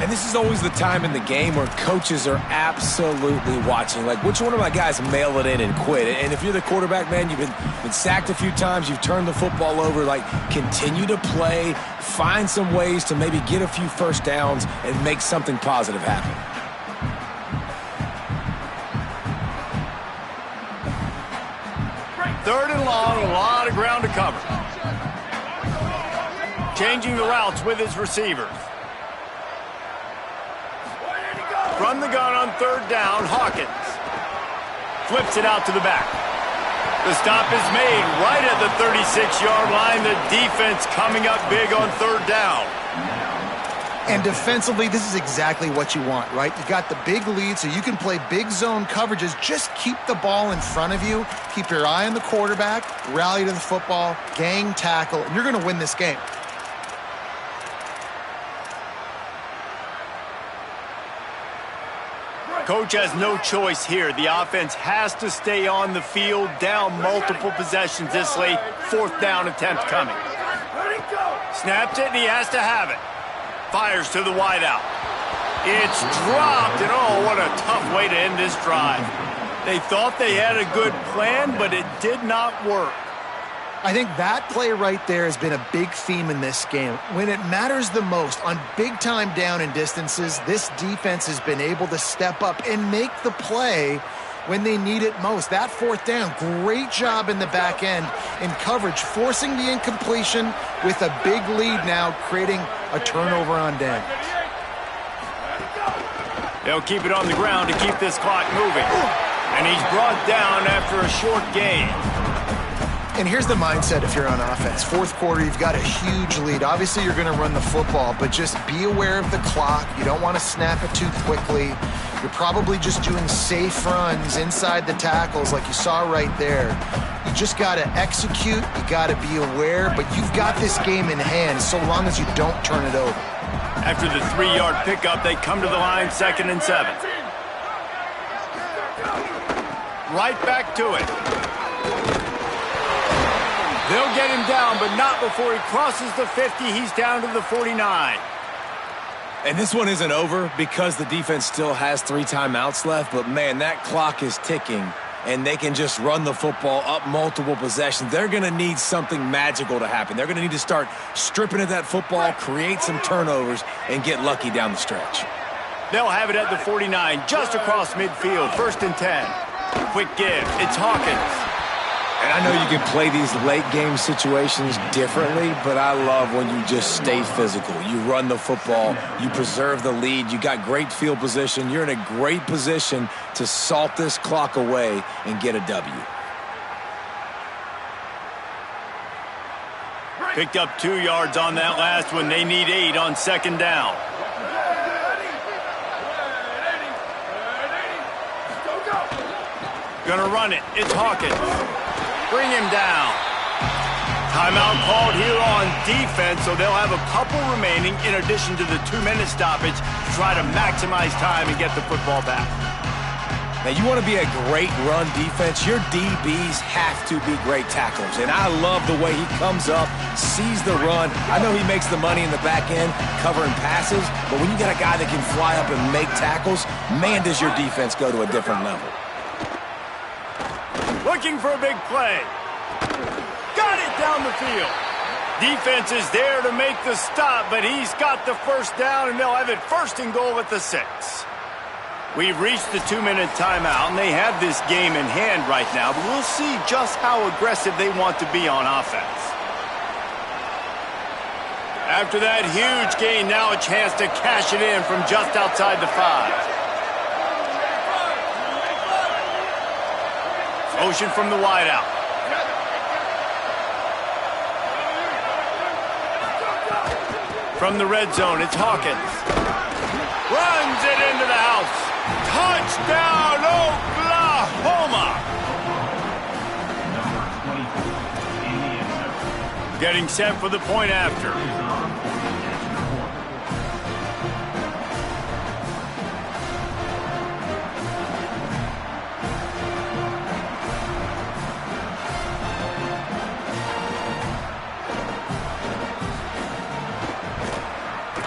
And this is always the time in the game where coaches are absolutely watching. Like, which one of my guys mail it in and quit? And if you're the quarterback, man, you've been sacked a few times, you've turned the football over. Like, continue to play, find some ways to maybe get a few 1st downs and make something positive happen. 3rd and long, a lot of ground to cover. Changing the routes with his receivers. From the gun on 3rd down, Hawkins. Flips it out to the back. The stop is made right at the 36-yard line. The defense coming up big on 3rd down. And defensively, this is exactly what you want, right? You got the big lead, so you can play big zone coverages. Just keep the ball in front of you. Keep your eye on the quarterback, rally to the football, gang tackle, and you're going to win this game. Coach has no choice here. The offense has to stay on the field, down multiple possessions this late. 4th down attempt coming. Snaps it, and he has to have it. Fires to the wideout. It's dropped, and oh, what a tough way to end this drive. They thought they had a good plan, but it did not work. I think that play right there has been a big theme in this game. When it matters the most, on big-time down and distances, this defense has been able to step up and make the play when they need it most. That 4th down, great job in the back end in coverage, forcing the incompletion with a big lead now, creating a turnover on downs. They'll keep it on the ground to keep this clock moving. And he's brought down after a short gain. And here's the mindset if you're on offense. 4th quarter, you've got a huge lead. Obviously, you're going to run the football, but just be aware of the clock. You don't want to snap it too quickly. You're probably just doing safe runs inside the tackles like you saw right there. You just got to execute. You got to be aware, but you've got this game in hand so long as you don't turn it over. After the 3-yard pickup, they come to the line, 2nd and 7. Right back to it. They'll get him down, but not before he crosses the 50. He's down to the 49. And this one isn't over because the defense still has 3 timeouts left, but, man, that clock is ticking. and they can just run the football up multiple possessions, they're going to need something magical to happen. They're going to need to start stripping at that football, create some turnovers, and get lucky down the stretch. They'll have it at the 49, just across midfield, 1st and 10. Quick give. It's Hawkins. And I know you can play these late-game situations differently, but I love when you just stay physical. You run the football. You preserve the lead. You got great field position. You're in a great position to salt this clock away and get a W. Picked up 2 yards on that last one. They need 8 on 2nd down. Gonna run it. It's Hawkins. Bring him down. Timeout called here on defense, so they'll have a couple remaining in addition to the 2-minute stoppage to try to maximize time and get the football back. Now, you want to be a great run defense. Your DBs have to be great tacklers, and I love the way he comes up, sees the run. I know he makes the money in the back end covering passes, but when you got a guy that can fly up and make tackles, man, does your defense go to a different level. Looking for a big play. Got it down the field. Defense is there to make the stop, but he's got the 1st down, and they'll have it 1st and goal at the 6. We've reached the 2-minute timeout, and they have this game in hand right now, but we'll see just how aggressive they want to be on offense. After that huge gain, now a chance to cash it in from just outside the 5. Motion from the wideout. From the red zone, it's Hawkins. Runs it into the house. Touchdown, Oklahoma! Getting set for the point after.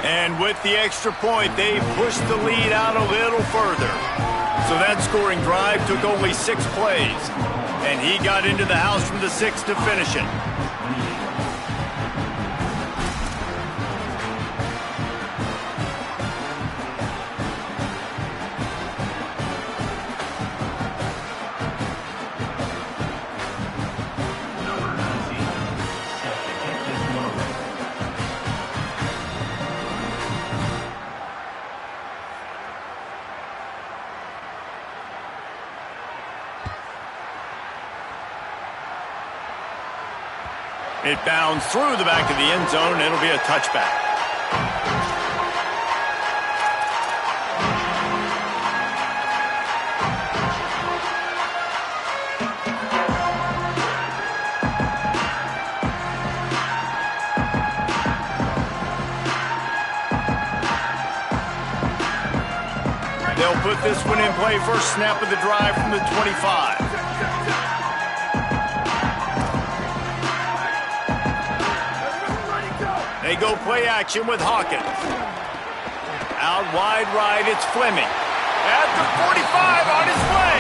And with the extra point, they pushed the lead out a little further. So that scoring drive took only 6 plays. And he got into the house from the 6 to finish it. It bounds through the back of the end zone, and it'll be a touchback. They'll put this one in play, first snap of the drive from the 25. They go play action with Hawkins. Out wide right, it's Fleming. At the 45 on his way.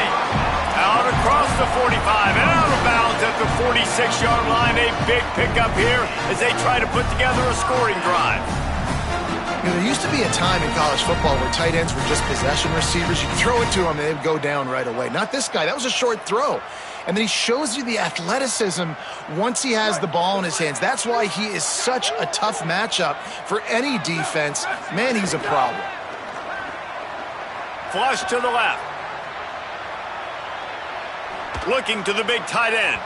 Out across the 45 and out of bounds at the 46-yard line. A big pickup here as they try to put together a scoring drive. You know, there used to be a time in college football where tight ends were just possession receivers. You throw it to them and they'd go down right away. Not this guy. That was a short throw. And then he shows you the athleticism once he has the ball in his hands. That's why he is such a tough matchup for any defense. Man, he's a problem. Flush to the left. Looking to the big tight end.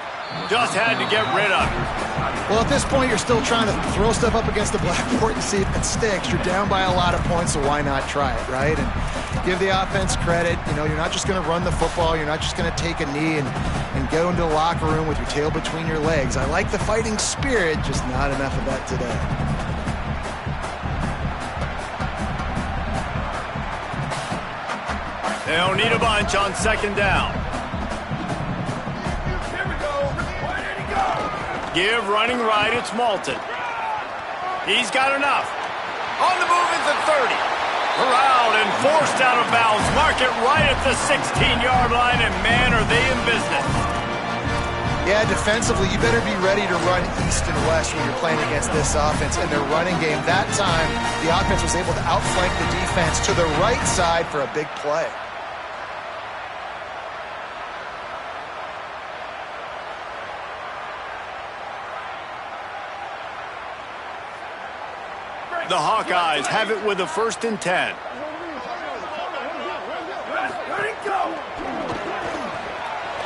Just had to get rid of it. Well, at this point, you're still trying to throw stuff up against the blackboard and see if it sticks. You're down by a lot of points, so why not try it, right? And give the offense credit. You know, you're not just going to run the football. You're not just going to take a knee and go into the locker room with your tail between your legs. I like the fighting spirit, just not enough of that today. They'll need a bunch on 2nd down. Give running right, it's Malton. He's got enough. On the move is the 30. Corralled and forced out of bounds. Mark it right at the 16-yard line, and man, are they in Yeah, defensively, you better be ready to run east and west when you're playing against this offense. In their running game, that time, the offense was able to outflank the defense to the right side for a big play. The Hawkeyes have it with a 1st and 10.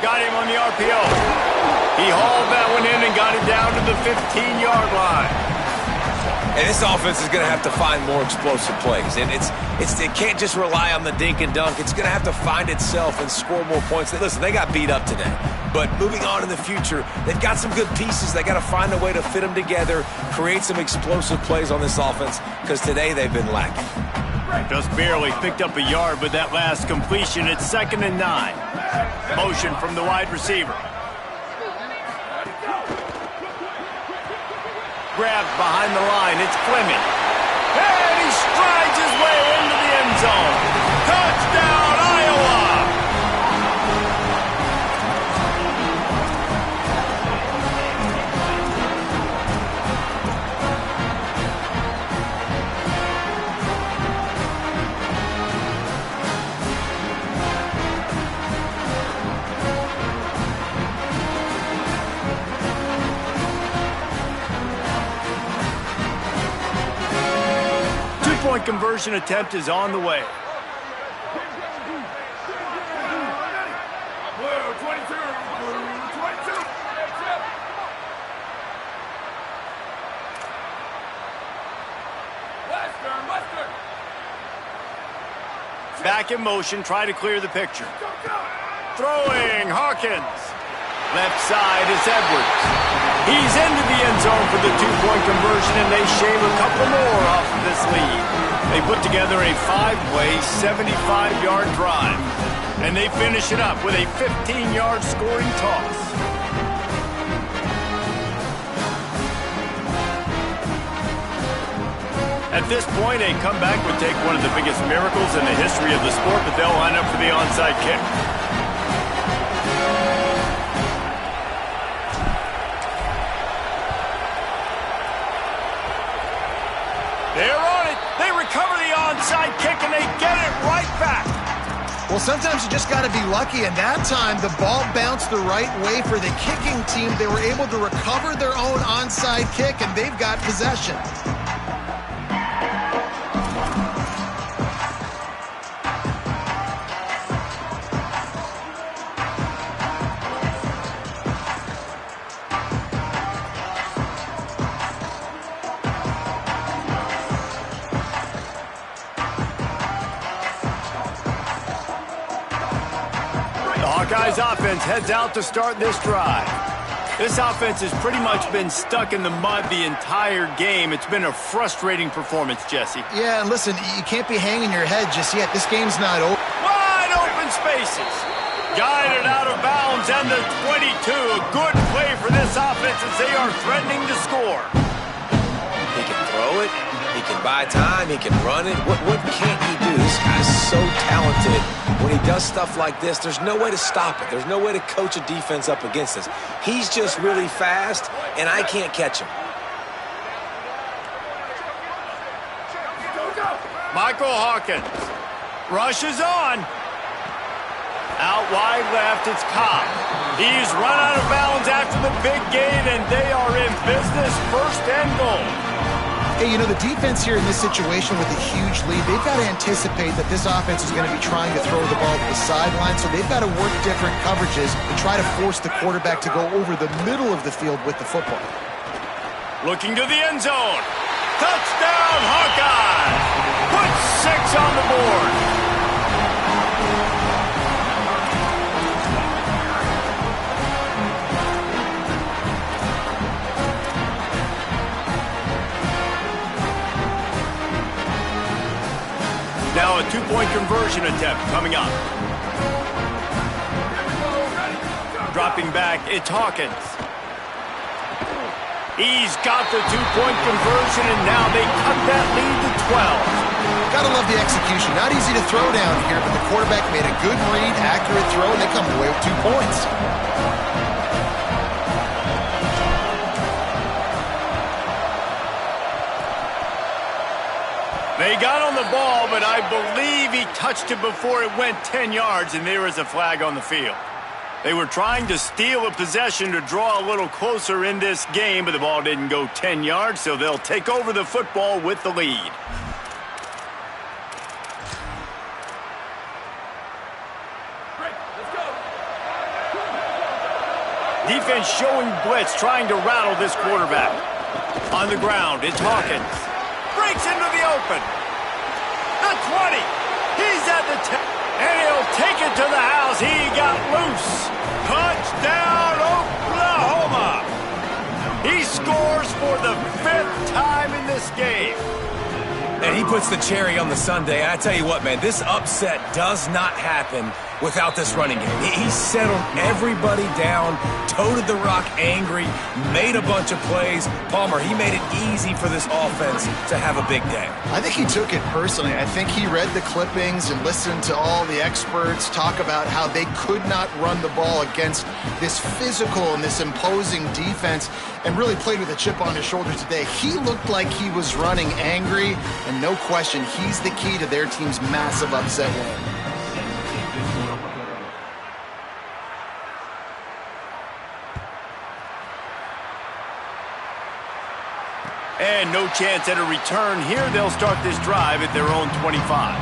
Got him on the RPO. He hauled that one in and got it down to the 15-yard line. And this offense is going to have to find more explosive plays. And it can't just rely on the dink and dunk. It's going to have to find itself and score more points. Listen, they got beat up today. But moving on in the future, they've got some good pieces. They got to find a way to fit them together, create some explosive plays on this offense, because today they've been lacking. Just barely picked up a yard with that last completion. It's 2nd and 9. Motion from the wide receiver. Grabbed behind the line. It's Fleming. And he strides his way into the end zone. Touchdown, Iowa! 2-point conversion attempt is on the way. Back in motion, try to clear the picture. Throwing, Hawkins. Left side is Edwards. He's into the end zone for the 2-point conversion, and they shave a couple more off of this lead. They put together a 5-play, 75-yard drive, and they finish it up with a 15-yard scoring toss. At this point, a comeback would take one of the biggest miracles in the history of the sport, but they'll line up for the onside kick. They're on it. They recover the onside kick, and they get it right back. Well, sometimes you just got to be lucky, and that time the ball bounced the right way for the kicking team. They were able to recover their own onside kick, and they've got possession. Hawkeyes offense heads out to start this drive. This offense has pretty much been stuck in the mud the entire game. It's been a frustrating performance, Jesse. Yeah, and listen, you can't be hanging your head just yet. This game's not over. Wide open spaces. Guided out of bounds, and the 22. A good play for this offense as they are threatening to score. He can throw it. He can buy time. He can run it. What can't he do? This guy's so talented. When he does stuff like this, there's no way to stop it. There's no way to coach a defense up against this. He's just really fast, and I can't catch him. Michael Hawkins rushes on. Out wide left, it's Cobb. He's run out of bounds after the big gain, and they are in business, 1st and goal. Hey, you know, the defense here in this situation with a huge lead, they've got to anticipate that this offense is going to be trying to throw the ball to the sideline, so they've got to work different coverages and try to force the quarterback to go over the middle of the field with the football. Looking to the end zone. Touchdown, Hawkeyes! Put 6 on the board. Now a 2-point conversion attempt coming up. Dropping back, it's Hawkins. He's got the 2-point conversion, and now they cut that lead to 12. Gotta love the execution. Not easy to throw down here, but the quarterback made a good read, accurate throw, and they come away with 2 points. He got on the ball, but I believe he touched it before it went 10 yards, and there is a flag on the field. They were trying to steal a possession to draw a little closer in this game, but the ball didn't go 10 yards, so they'll take over the football with the lead. Defense showing blitz, trying to rattle this quarterback. On the ground, it's Hawkins. Breaks into the open. The 20. He's at the 10. And he'll take it to the house. He got loose. Touchdown, Oklahoma. He scores for the 5th time in this game. And he puts the cherry on the sundae. I tell you what, man, this upset does not happen without this running game. He settled everybody down, toted the rock angry, made a bunch of plays. Palmer, he made it easy for this offense to have a big day. I think he took it personally. I think he read the clippings and listened to all the experts talk about how they could not run the ball against this physical and this imposing defense, and really played with a chip on his shoulder today. He looked like he was running angry, and no question, he's the key to their team's massive upset win. And no chance at a return here. They'll start this drive at their own 25.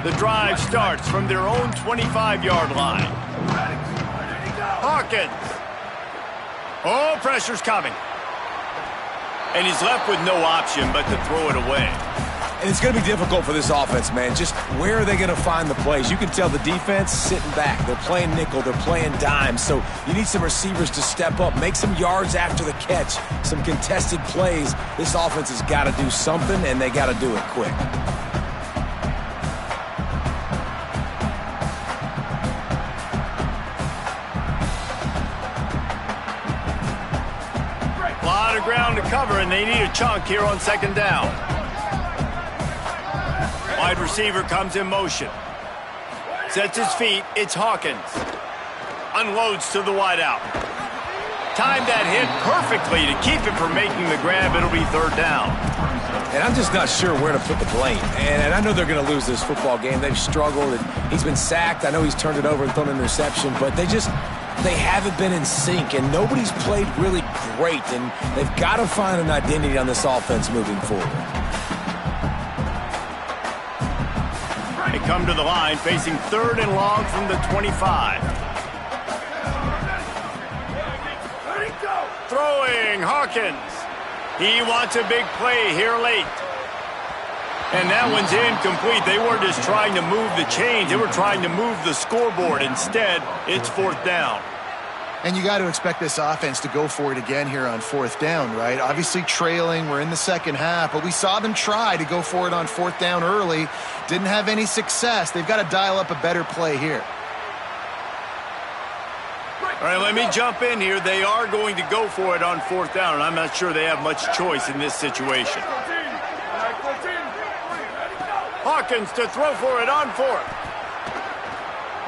The drive starts from their own 25-yard line. Hawkins. Oh, pressure's coming. And he's left with no option but to throw it away. And it's going to be difficult for this offense, man. Just where are they going to find the plays? You can tell the defense sitting back. They're playing nickel. They're playing dime. So you need some receivers to step up, make some yards after the catch, some contested plays. This offense has got to do something, and they got to do it quick. Ground to cover, and they need a chunk here on 2nd down. Wide receiver comes in motion. Sets his feet. It's Hawkins. Unloads to the wideout. Timed that hit perfectly to keep him from making the grab. It'll be 3rd down. And I'm just not sure where to put the blame. And I know they're going to lose this football game. They've struggled. And he's been sacked. I know he's turned it over and thrown an interception, but they haven't been in sync, and nobody's played really great, and they've got to find an identity on this offense moving forward. They come to the line facing 3rd and long from the 25. Throwing, Hawkins. He wants a big play here late. And that one's incomplete. They weren't just trying to move the chains. They were trying to move the scoreboard. Instead, it's 4th down. And you got to expect this offense to go for it again here on 4th down, right? Obviously trailing. We're in the 2nd half, but we saw them try to go for it on 4th down early. Didn't have any success. They've got to dial up a better play here. All right, let me jump in here. They are going to go for it on 4th down, and I'm not sure they have much choice in this situation. Hawkins to throw for it on 4th.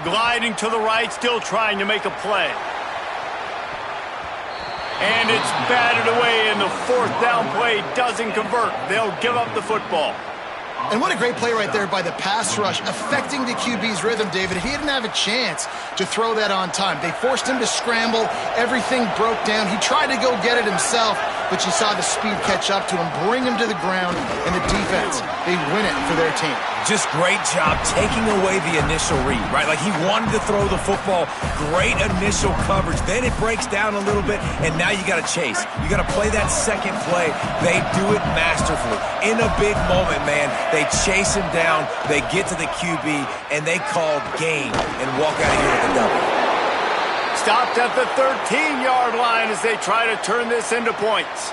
Gliding to the right, still trying to make a play. And it's batted away, and the 4th down play doesn't convert. They'll give up the football. And what a great play right there by the pass rush, affecting the QB's rhythm, David. He didn't have a chance to throw that on time. They forced him to scramble. Everything broke down. He tried to go get it himself, but you saw the speed catch up to him, bring him to the ground, and the defense, they win it for their team. Just great job taking away the initial read, right? Like he wanted to throw the football. Great initial coverage. Then it breaks down a little bit, and now you got to chase. You got to play that second play. They do it masterfully. In a big moment, man, they chase him down, they get to the QB, and they call game and walk out of here with a double. Stopped at the 13-yard line as they try to turn this into points.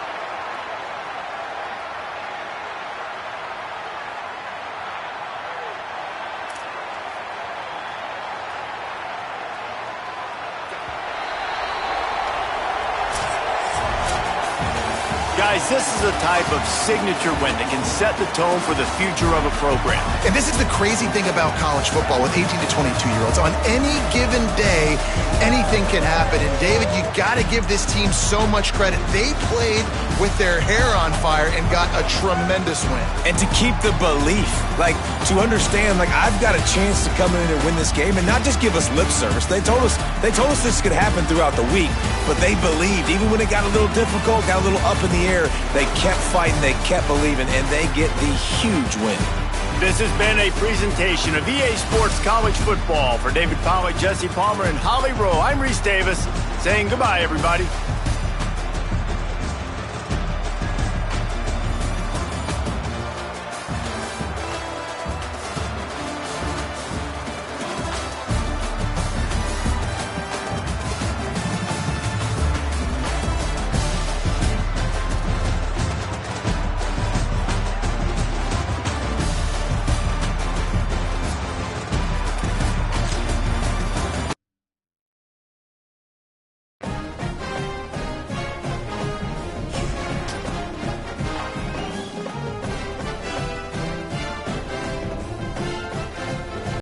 Guys, this is a type of signature win that can set the tone for the future of a program. And this is the crazy thing about college football with 18 to 22-year-olds. On any given day, anything can happen. And David, you got to give this team so much credit. They played with their hair on fire and got a tremendous win. And to keep the belief, like to understand, like I've got a chance to come in and win this game and not just give us lip service. They told us this could happen throughout the week, but they believed. Even when it got a little difficult, got a little up in the air, they kept fighting, they kept believing, and they get the huge win. This has been a presentation of EA Sports College Football. For David Pollack, Jesse Palmer, and Holly Rowe, I'm Reese Davis saying goodbye, everybody.